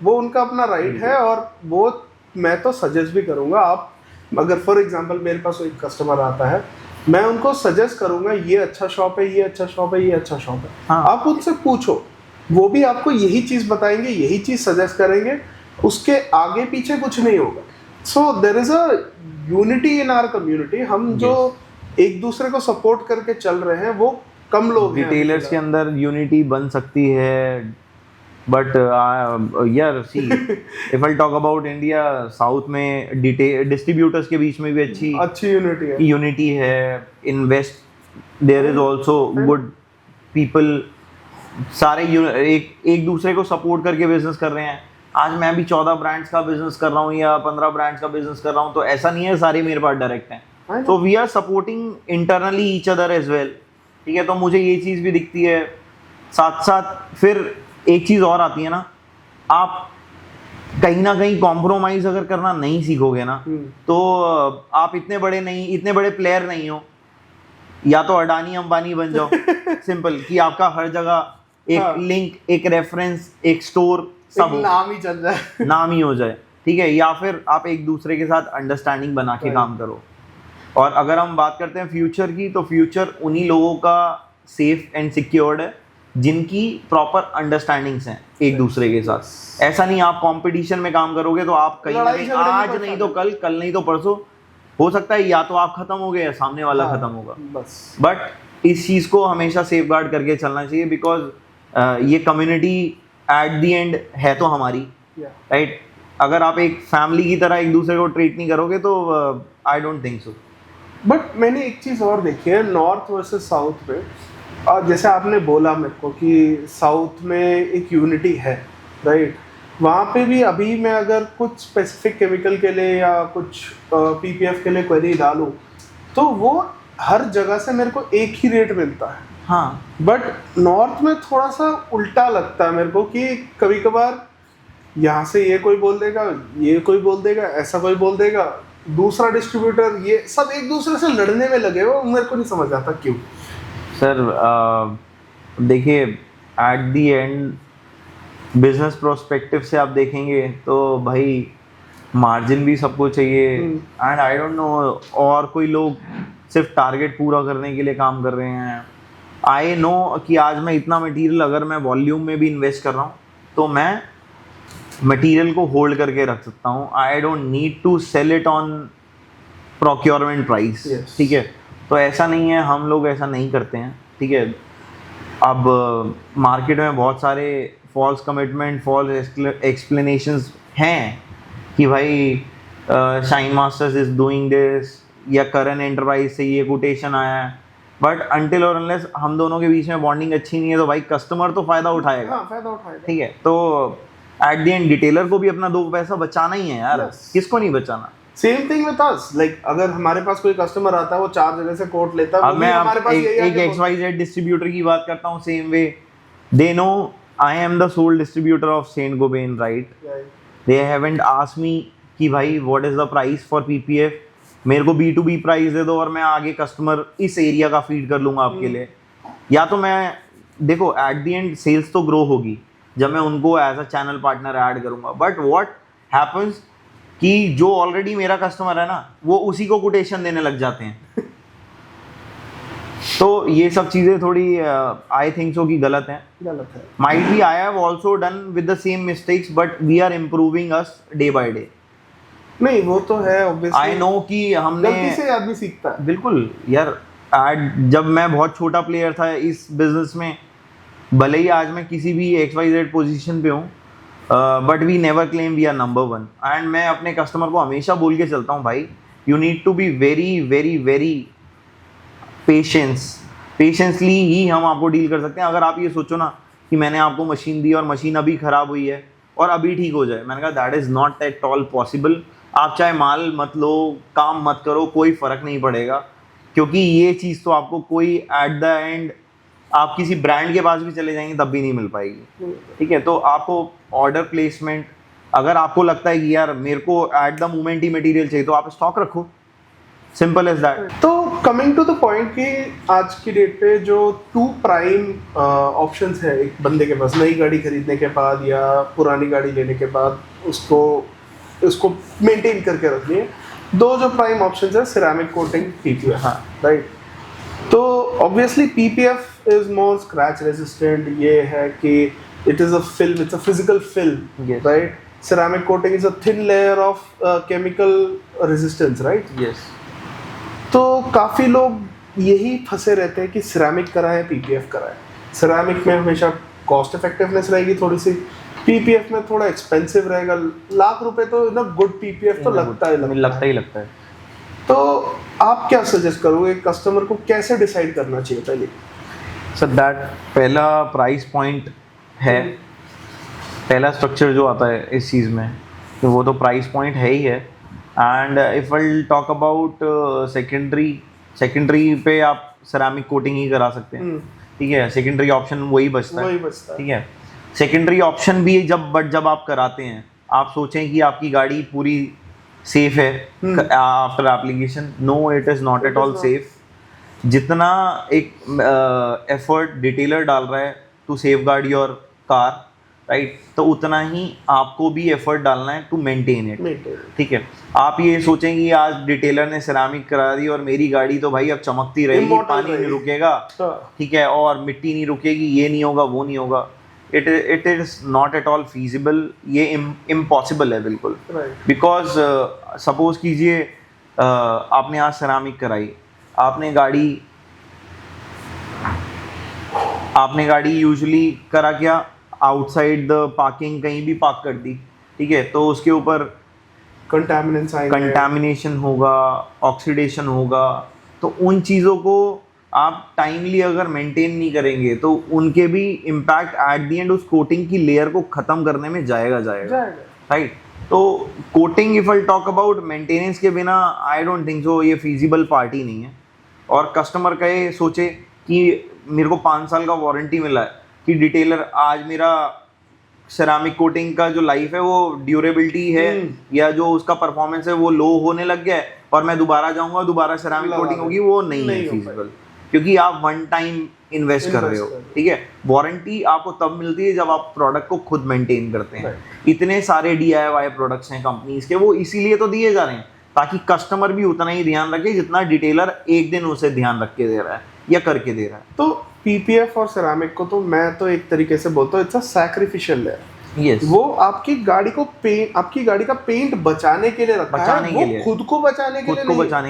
S1: वो उनका अपना राइट है। और वो मैं तो सजेस्ट भी करूंगा, आप अगर फॉर एग्जांपल मेरे पास एक कस्टमर आता है, मैं उनको सजेस्ट करूंगा ये अच्छा शॉप है, ये अच्छा शॉप है, ये अच्छा शॉप है।
S2: हाँ।
S1: आप उनसे पूछो, वो भी आपको यही चीज बताएंगे, यही चीज सजेस्ट करेंगे, उसके आगे पीछे कुछ नहीं होगा। So there is a unity in our community. हम जो एक दूसरे को सपोर्ट करके चल रहे हैं वो कम लोग हैं।
S2: रिटेलर्स के अंदर यूनिटी बन सकती है, बट यार see if I talk about India, south में डिस्ट्रीब्यूटर्स के बीच में भी
S1: अच्छी यूनिटी है।
S2: यूनिटी है। In west there is also good people, सारे एक दूसरे को सपोर्ट करके बिजनेस कर रहे हैं। आज मैं भी 14 ब्रांड्स का बिजनेस कर रहा हूँ या 15 ब्रांड्स का बिजनेस कर रहा हूँ, तो ऐसा नहीं है सारे मेरे पास डायरेक्ट हैं। तो we are supporting internally each other as well. ठीक है, तो मुझे ये चीज़ भी दिखती है। साथ साथ फिर एक चीज़ और आती है ना, आप कहीं ना कहीं कॉम्प्रोमाइज अगर करना नहीं सीखोगे ना, तो आप इतने बड़े प्लेयर नहीं हो। या तो अडानी अंबानी बन जाओ सिंपल, कि आपका हर जगह एक लिंक, एक रेफरेंस, एक स्टोर, सब
S1: नाम ही चल जाए,
S2: नाम ही हो जाए। ठीक है, या फिर आप एक दूसरे के साथ अंडरस्टैंडिंग बना के काम करो। और अगर हम बात करते हैं फ्यूचर की, तो फ्यूचर उन्हीं लोगों का सेफ एंड सिक्योर्ड है जिनकी प्रॉपर अंडरस्टैंडिंग्स हैं एक दूसरे के साथ। ऐसा नहीं आप कंपटीशन में काम करोगे तो आप कहीं ना कहीं आज नहीं तो कल नहीं तो परसों, हो सकता है या तो आप खत्म हो गए या सामने वाला खत्म होगा।
S1: बस
S2: बट इस चीज़ को हमेशा सेफ गार्ड करके चलना चाहिए, बिकॉज ये कम्युनिटी एट द एंड है तो हमारी, राइट। अगर आप एक फैमिली की तरह एक दूसरे को ट्रीट नहीं करोगे तो आई डोंट थिंक सो।
S1: बट मैंने एक चीज़ और देखी है नॉर्थ वर्सेस साउथ में, और जैसे आपने बोला मेरे को कि साउथ में एक यूनिटी है, राइट। वहाँ पे भी अभी मैं अगर कुछ स्पेसिफिक केमिकल के लिए या कुछ PPF के लिए क्वेरी डालूँ तो वो हर जगह से मेरे को एक ही रेट मिलता है।
S2: हाँ,
S1: बट नॉर्थ में थोड़ा सा उल्टा लगता है मेरे को कि कभी कभार यहाँ से ये कोई बोल देगा, ये कोई बोल देगा, ऐसा कोई बोल देगा, दूसरा डिस्ट्रीब्यूटर, ये सब एक दूसरे से लड़ने में लगे हो। मेरे को नहीं समझ आता क्यों।
S2: सर देखिए, at the and business prospective से आप देखेंगे तो भाई मार्जिन भी सबको चाहिए, एंड आई डोंट नो, और कोई लोग सिर्फ टारगेट पूरा करने के लिए काम कर रहे हैं। आई नो कि आज मैं इतना मटेरियल अगर मैं वॉल्यूम में भी इन्वेस्ट कर रहा हूँ तो मैं मटेरियल को होल्ड करके रख सकता हूँ। I don't need to sell it on procurement price. ठीक है, तो ऐसा नहीं है, हम लोग ऐसा नहीं करते हैं। ठीक है, अब मार्केट में बहुत सारे फॉल्स कमिटमेंट, फॉल्स एक्सप्लेनेशंस हैं कि भाई shine masters is doing this, या करन एंटरप्राइज से ये कोटेशन आया है। बट अनटिल और अनलेस हम दोनों के बीच में बॉन्डिंग अच्छी नहीं है तो भाई कस्टमर तो फायदा उठाएगा।
S1: हाँ, फायदा उठाएगा।
S2: ठीक है, तो एट द एंड डिटेलर को भी अपना 2 पैसा बचाना ही है यार।
S1: Yes.
S2: किसको नहीं बचाना।
S1: Same thing with us, like अगर हमारे पास कोई कस्टमर आता है वो 4 जगह से कोट लेता है,
S2: अब
S1: वो
S2: मैं
S1: भी हमारे पास यही
S2: एक
S1: आके
S2: XYZ डिस्ट्रीब्यूटर की बात करता हूँ, same way they know I am the sole distributor of Saint Gobain, right? They haven't asked me कि भाई what is the price for PPF, मेरे को B2B प्राइस दे दो और मैं आगे कस्टमर इस एरिया का फीड कर लूंगा आपके लिए। या तो मैं देखो एट द एंड सेल्स तो ग्रो होगी जब मैं उनको as a channel partner add करूंगा, बट व्हाट हैपेंस कि जो ऑलरेडी मेरा कस्टमर है ना वो उसी को कोटेशन देने लग जाते हैं। तो ये सब चीज़ें थोड़ी आई थिंक सो कि गलत हैं।
S1: गलत है।
S2: Might be I have also done with the same mistakes but we are improving us day by day.
S1: नहीं वो तो है ऑब्वियसली,
S2: आई नो कि हमने
S1: गलती से आदमी सीखता है।
S2: बिल्कुल यार, जब मैं बहुत छोटा प्लेयर था इस बिजनेस में, भले ही आज मैं किसी भी XYZ पोजीशन पे हूँ, but we never claim we are number 1। And मैं अपने कस्टमर को हमेशा बोल के चलता हूँ भाई you need to be very very very patiently ही हम आपको डील कर सकते हैं। अगर आप ये सोचो ना कि मैंने आपको मशीन दी और मशीन अभी ख़राब हुई है और अभी ठीक हो जाए, मैंने कहा that is not at all possible. आप चाहे माल मत लो, काम मत करो, कोई फ़र्क नहीं पड़ेगा, क्योंकि ये चीज़ तो आपको कोई एट द एंड आप किसी ब्रांड के पास भी चले जाएंगे तब भी नहीं मिल पाएगी। ठीक है, तो आपको ऑर्डर प्लेसमेंट, अगर आपको लगता है कि यार मेरे को eight the moment he material चाहिए तो आप स्टॉक रखो, सिंपल एज दैट।
S1: तो कमिंग टू द पॉइंट कि आज की डेट पे जो 2 प्राइम ऑप्शंस है एक बंदे के पास, नई गाड़ी खरीदने के बाद या पुरानी गाड़ी लेने के बाद उसको मेंटेन करके रखनी है, 2 जो प्राइम ऑप्शंस है, सिरेमिक कोटिंग, PPF।
S2: हाँ।
S1: राइट। तो obviously PPF is more scratch resistant, ये है कि it is a film, it's a physical film,
S2: Yes.
S1: Right? Ceramic coating is a thin layer of chemical resistance, right?
S2: Yes.
S1: तो काफ़ी लोग यही फंसे रहते हैं कि सिरेमिक कराएं PPF कराएं। सिरेमिक में हमेशा कॉस्ट इफेक्टिवनेस रहेगी थोड़ी सी, PPF में थोड़ा एक्सपेंसिव रहेगा। लाख रुपए तो ना गुड PPF तो लगता ही
S2: लगता है।
S1: तो आप क्या सजेस्ट करोगे कस्टमर को कैसे डिसाइड करना चाहिए पहले?
S2: सर दैट पहला प्राइस पॉइंट है, पहला स्ट्रक्चर जो आता है इस चीज़ में, तो वो तो प्राइस पॉइंट है ही है। And if I talk about secondary पे आप सेरामिक कोटिंग ही करा सकते हैं। ठीक है, सेकेंडरी ऑप्शन वही बचता है। ठीक है, सेकेंडरी ऑप्शन भी जब आप कराते हैं, आप सोचें कि आपकी गाड़ी पूरी सेफ है after application, no it is not at all safe. जितना एक एफर्ट डिटेलर डाल रहा है to safeguard your car, right, तो उतना ही आपको भी एफर्ट डालना है टू मेंटेन इट। ठीक है, आप ये सोचें कि आज डिटेलर ने सिरामिक करा दी और मेरी गाड़ी तो भाई अब चमकती रहेगी, पानी नहीं रुकेगा, ठीक है, और मिट्टी नहीं रुकेगी, ये नहीं होगा, वो नहीं होगा, it is not at all feasible, ये इम्पॉसिबल है बिल्कुल। बिकॉज सपोज कीजिए आपने आज सिरामिक कराई, आपने गाड़ी यूजुअली करा क्या, आउटसाइड द पार्किंग कहीं भी पार्क कर दी। ठीक है, तो उसके ऊपर कंटामिनेशन होगा, ऑक्सीडेशन होगा, तो उन चीज़ों को आप टाइमली अगर मेंटेन नहीं करेंगे तो उनके भी इम्पैक्ट एट दी एंड उस कोटिंग की लेयर को ख़त्म करने में जाएगा। राइट। तो coating if I talk about maintenance के बिना आई डोंट थिंक सो ये फीजिबल पार्ट ही नहीं है। और कस्टमर कहे सोचे कि मेरे को 5 साल का वारंटी मिला है, कि डिटेलर आज मेरा सेरामिक कोटिंग का जो लाइफ है वो ड्यूरेबिलिटी है या जो उसका परफॉर्मेंस है वो लो होने लग गया है और मैं दोबारा जाऊंगा दोबारा सेरामिक कोटिंग होगी, वो नहीं है फीजिबल, क्योंकि आप वन टाइम इन्वेस्ट कर रहे हो। ठीक है, वारंटी आपको तब मिलती है जब आप प्रोडक्ट को खुद मेंटेन करते हैं। इतने सारे DIY प्रोडक्ट्स हैं कंपनीज के, वो इसीलिए तो दिए जा रहे हैं ताकि कस्टमर भी उतना ही ध्यान रखे जितना डिटेलर एक दिन उसे ध्यान रख के दे रहा है या करके दे रहा है।
S1: तो PPF और सेरामिक को तो मैं तो एक तरीके से बोलता हूँ इट्स अ सैक्रिफिशियल है।
S2: Yes.
S1: वो आपकी गाड़ी का पेंट बचाने के लिए रखा है, वो खुद को बचाने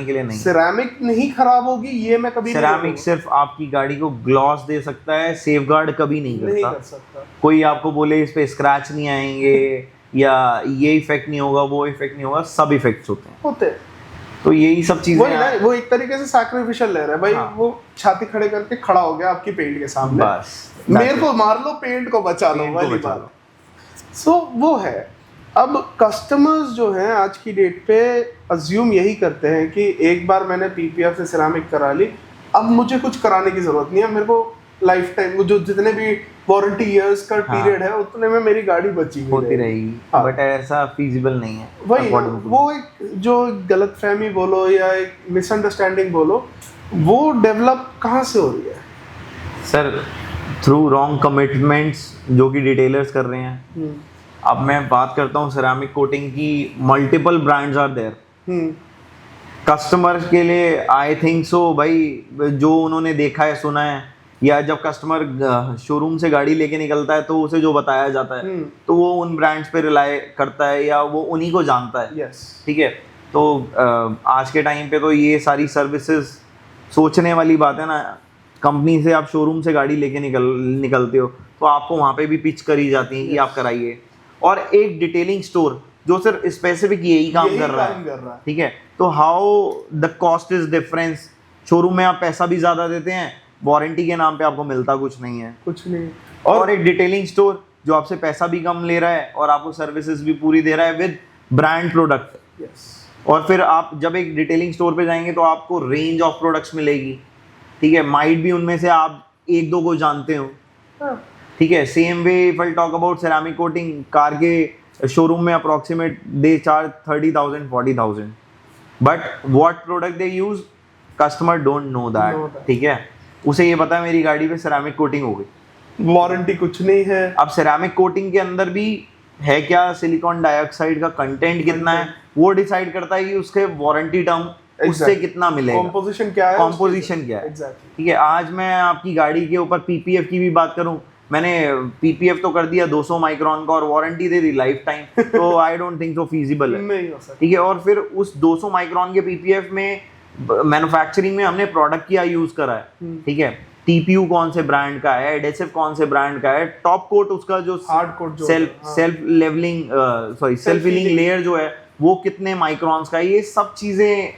S1: के लिए नहीं। सिरेमिक नहीं खराब होगी, ये मैं कभी
S2: सिरेमिक सिर्फ आपकी गाड़ी को ग्लॉस दे सकता है, सेफगार्ड कभी नहीं कर सकता। कोई आपको बोले इस पे स्क्रैच नहीं आएंगे या ये इफेक्ट नहीं होगा, वो इफेक्ट नहीं होगा, सब इफेक्ट्स होते हैं। तो यही सब चीजें
S1: वही ना, वो एक तरीके से सैक्रिफिशियल ले रहा है भाई।
S2: हाँ।
S1: वो छाती खड़े करके खड़ा हो गया आपकी पेंट के सामने,
S2: बस
S1: मेरे को मार लो, पेंट को बचा लो,
S2: पेंट को
S1: वाली
S2: बचा
S1: बात। सो वो है। अब कस्टमर्स जो हैं आज की डेट पे अज्यूम यही करते हैं कि एक बार मैंने पीपीएफ से सिरामिक करा ली, अब मुझे कुछ कराने की जरूरत नहीं है, मेरे को लाइफ टाइम जो जितने भी वारंटी इयर्स का
S2: हाँ।
S1: पीरियड है उतने में मेरी गाड़ी बची हुई
S2: होती रहेगी,
S1: हाँ।
S2: बट ऐसा फीजिबल नहीं है।
S1: वही ना,
S2: affordable।
S1: वो एक जो गलतफहमी बोलो या एक मिसअंडरस्टैंडिंग बोलो, वो डेवलप कहाँ से हो रही है
S2: सर थ्रू रॉन्ग कमिटमेंट्स जो कि डिटेलर्स कर रहे हैं। अब मैं बात करता हूँ सिरेमिक कोटिंग की, multiple brands are there. Customer के लिए आई थिंक सो भाई, जो उन्होंने देखा है सुना है, या जब कस्टमर शोरूम से गाड़ी लेके निकलता है तो उसे जो बताया जाता है तो वो उन ब्रांड्स पे रिलाई करता है या वो उन्हीं को जानता है।
S1: यस
S2: ठीक है, तो आज के टाइम पे तो ये सारी सर्विसेज सोचने वाली बात है ना। कंपनी से आप शोरूम से गाड़ी लेके निकलते हो तो आपको वहाँ पे भी पिच करी जाती है कि आप कराइए। और एक डिटेलिंग स्टोर जो सिर्फ स्पेसिफिक यही काम कर रहा है, ठीक है, तो how the cost is difference. Showroom में आप पैसा भी ज़्यादा देते हैं, वारंटी के नाम पे आपको मिलता कुछ नहीं है,
S1: कुछ नहीं।
S2: और एक डिटेलिंग स्टोर जो आपसे पैसा भी कम ले रहा है और आपको सर्विसेज भी पूरी दे रहा है विद ब्रांड प्रोडक्ट।
S1: यस।
S2: और फिर आप जब एक डिटेलिंग स्टोर पे जाएंगे तो आपको रेंज ऑफ प्रोडक्ट्स मिलेगी, ठीक है, माइट भी उनमें से आप एक दो को जानते हो, ठीक है। Same way if I talk about ceramic coating, car के शोरूम में approximate they charge 30,000 40,000, but what product they use customer don't know that, ठीक है। उसे ये पता है मेरी गाड़ी पे सेरामिक कोटिंग हो गई,
S1: वारंटी कुछ नहीं है।
S2: अब सेरामिक कोटिंग के अंदर भी है क्या, सिलिकॉन डाइऑक्साइड का कंटेंट कितना है वो डिसाइड करता है कि उसके वारंटी टर्म उससे कितना मिलेगा,
S1: कॉम्पोजिशन क्या है,
S2: कॉम्पोजिशन क्या है,
S1: एग्जैक्टली।
S2: ठीक है। आज मैं आपकी गाड़ी के ऊपर पीपीएफ की भी बात करूं, मैंने पीपीएफ तो कर दिया 200 माइक्रोन का और वारंटी दे दी लाइफ टाइम, तो आई डोंट थिंक सो फीजिबल है,
S1: नहीं हो सकता,
S2: ठीक है। और फिर उस 200 माइक्रोन के पीपीएफ में मैन्युफैक्चरिंग में हमने प्रोडक्ट क्या यूज करा है, ठीक है, टीपीयू कौन से ब्रांड का है, एडहेसिव कौन से ब्रांड का है, टॉप कोट उसका जो
S1: हार्ड कोट जो
S2: self levelling self healing layer जो है वो कितने माइक्रोन्स का है, ये सब चीजें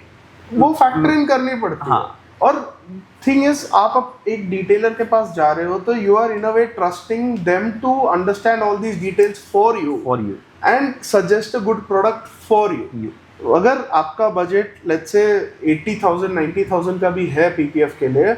S1: वो फैक्टर इन करनी पड़ती
S2: हाँ।
S1: है। और थिंग इज, आप अब एक डिटेलर के पास जा रहे हो तो you are in a way trusting them to understand all these details for you and suggest a good product for you. अगर आपका बजट लेट्स से 80,000 90,000 का भी है पीपीएफ के लिए,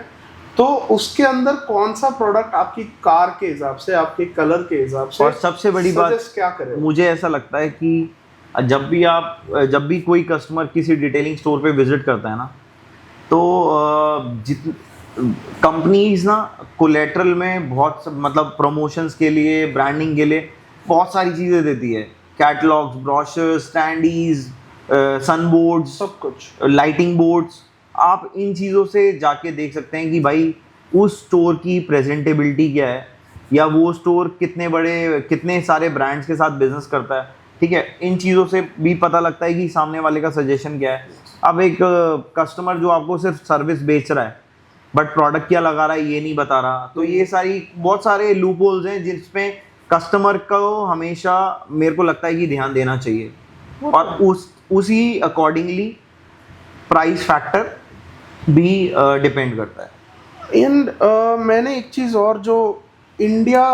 S1: तो उसके अंदर कौन सा प्रोडक्ट आपकी कार के हिसाब से, आपके कलर के हिसाब से,
S2: और सबसे बड़ी बात
S1: क्या करे, मुझे
S2: मुझे ऐसा लगता है कि जब भी कोई कस्टमर किसी डिटेलिंग स्टोर पे विजिट करता है ना, तो कंपनीज ना कोलेटरल में बहुत मतलब प्रमोशंस के लिए, ब्रांडिंग के लिए बहुत सारी चीज़ें देती है, कैटलॉग्स, ब्रोशर्स, स्टैंडीज, सन बोर्ड्स, सब कुछ, लाइटिंग बोर्ड्स। आप इन चीज़ों से जाके देख सकते हैं कि भाई उस स्टोर की प्रेजेंटेबिलिटी क्या है, या वो स्टोर कितने सारे ब्रांड्स के साथ बिजनेस करता है, ठीक है। इन चीज़ों से भी पता लगता है कि सामने वाले का सजेशन क्या है। अब एक कस्टमर जो आपको सिर्फ सर्विस बेच रहा है बट प्रोडक्ट क्या लगा रहा है ये नहीं बता रहा, तो ये बहुत सारे लूप होल्स हैं जिसमें कस्टमर को हमेशा मेरे को लगता है कि ध्यान देना चाहिए, और उसी अकॉर्डिंगली प्राइस फैक्टर भी डिपेंड करता है।
S1: एंड मैंने एक चीज़ और जो इंडिया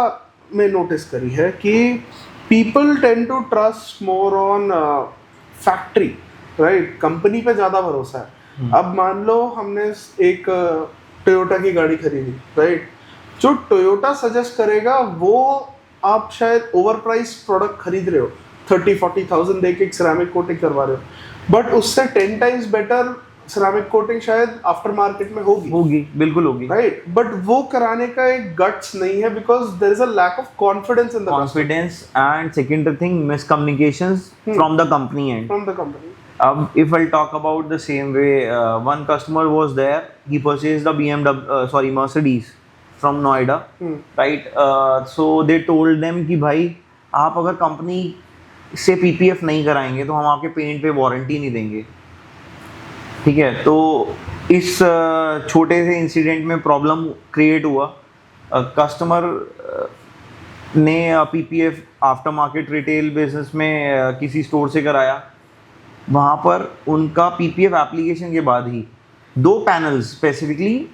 S1: में नोटिस करी है कि people tend to trust more on factory, right, company पे ज़्यादा भरोसा है। अब मान लो हमने एक टोयोटा की गाड़ी खरीदी, राइट, जो टोयोटा सजेस्ट करेगा वो आप शायद ओवर प्राइस प्रोडक्ट खरीद रहे हो, 30-40,000 दे के एक सिरेमिक कोटिंग करवा रहे हो, बट उससे 10 टाइम्स बेटर सिरेमिक कोटिंग शायद आफ्टर मार्केट में होगी,
S2: बिल्कुल होगी,
S1: राइट, बट वो कराने का एक गट्स नहीं है because there is a lack of confidence in the
S2: confidence and second thing miscommunications from the company and
S1: from the company.
S2: if I'll talk about the same way, one customer was there, he purchased a Mercedes from Noida, right, so they told them कि भाई आप अगर company से PPF नहीं कराएंगे तो हम आपके पेंट पे वारंटी नहीं देंगे, ठीक है। तो इस छोटे से इंसिडेंट में प्रॉब्लम क्रिएट हुआ, कस्टमर ने PPF after market retail business में किसी स्टोर से कराया, वहाँ पर उनका पीपीएफ एप्लीकेशन के बाद ही 2 पैनल्स स्पेसिफिकली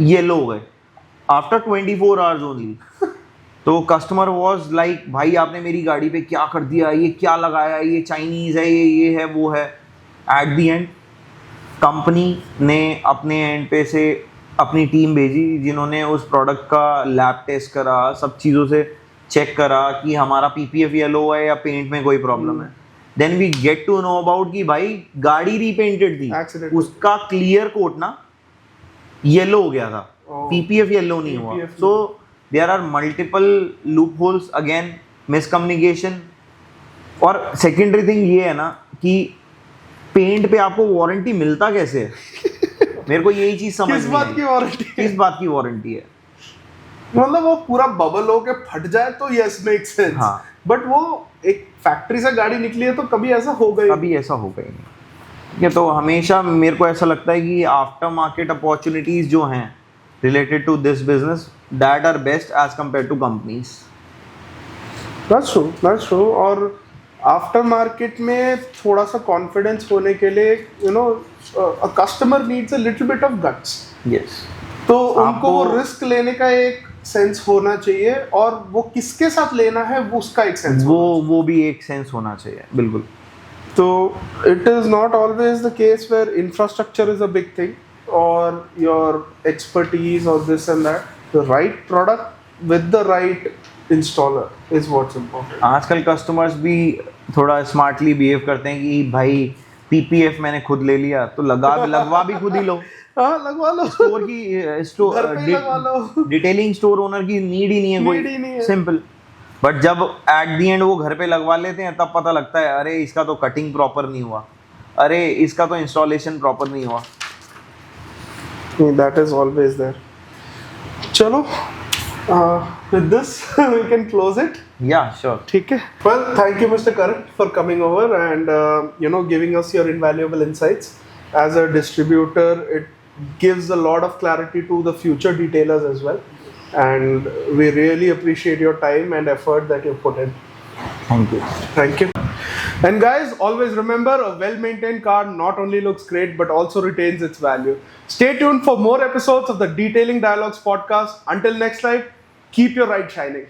S2: येलो हो गए आफ्टर 24 आवर्स ओनली। तो कस्टमर वाज लाइक भाई आपने मेरी गाड़ी पे क्या कर दिया, ये क्या लगाया, ये चाइनीज़ है, ये है वो है। एट द एंड कंपनी ने अपने एंड पे से अपनी टीम भेजी जिन्होंने उस प्रोडक्ट का लैब टेस्ट करा, सब चीज़ों से चेक करा कि हमारा पीपीएफ येलो है या पेंट में कोई प्रॉब्लम है। Then we get to know about कि भाई गाड़ी रीपेंटेड थी,
S1: Accident.
S2: उसका क्लियर कोट ना येलो हो गया था,
S1: Oh.
S2: पीपीएफ येलो नहीं हुआ।
S1: PPF
S2: so there are multiple loopholes, again miscommunication. और सेकेंडरी थिंग ये है ना कि पेंट पे आपको वारंटी मिलता कैसे है? मेरे को यही चीज समझ
S1: किस
S2: नहीं
S1: बात
S2: आई।
S1: की वारंटी?
S2: किस बात की वारंटी है?
S1: मतलब वो पूरा बबल होके फट जाए तो यस मेक सेंस,
S2: हाँ।
S1: बट वो एक फैक्ट्री से गाड़ी निकली है तो कभी ऐसा होगा ही
S2: अभी ऐसा होगा ही नहीं। ठीक है, तो हमेशा मेरे को ऐसा लगता है कि आफ्टर मार्केट अपॉर्चुनिटीज जो हैं related to this business that are best as compare to companies.
S1: That's true. और आफ्टर मार्केट में थोड़ा सा कॉन्फिडेंस होने के लिए a customer needs a little bit of guts.
S2: Yes,
S1: तो उनको वो
S2: आपको-
S1: रिस्क लेने का एक सेंस होना चाहिए, और वो किसके साथ लेना है वो उसका एक सेंस।
S2: वो भी एक सेंस होना चाहिए, बिल्कुल।
S1: तो it is not always the case where infrastructure is a big thing और योर एक्सपर्टीज और this and that. The right product with the right installer is what's important.
S2: आजकल कस्टमर्स भी थोड़ा स्मार्टली बिहेव करते हैं कि भाई पीपीएफ मैंने खुद ले लिया तो लगवा भी खुद ही लो।
S1: हाँ, लगवा लो।
S2: स्टोर की
S1: घर पे ही लगवा लो।
S2: डिटेलिंग स्टोर ओनर की नीड ही नहीं है,
S1: Need ही नहीं
S2: कोई
S1: है।
S2: सिंपल। बट जब एट दी एंड वो घर पे लगवा लेते हैं तब पता लगता है अरे इसका तो कटिंग प्रॉपर नहीं हुआ, अरे इसका तो इंस्टॉलेशन प्रॉपर नहीं हुआ।
S1: That is always there. चलो, with this we can close it.
S2: या श्योर।
S1: ठीक है। Well, thank you, Mr. Karan, for coming over and giving us your invaluable insights. As a distributor, it gives a lot of clarity to the future detailers as well, and we really appreciate your time and effort that you put in.
S2: Thank you.
S1: Thank you. And guys, always remember, a well-maintained car not only looks great but also retains its value. Stay tuned for more episodes of the Detailing Dialogues podcast. Until next time, keep your ride shining.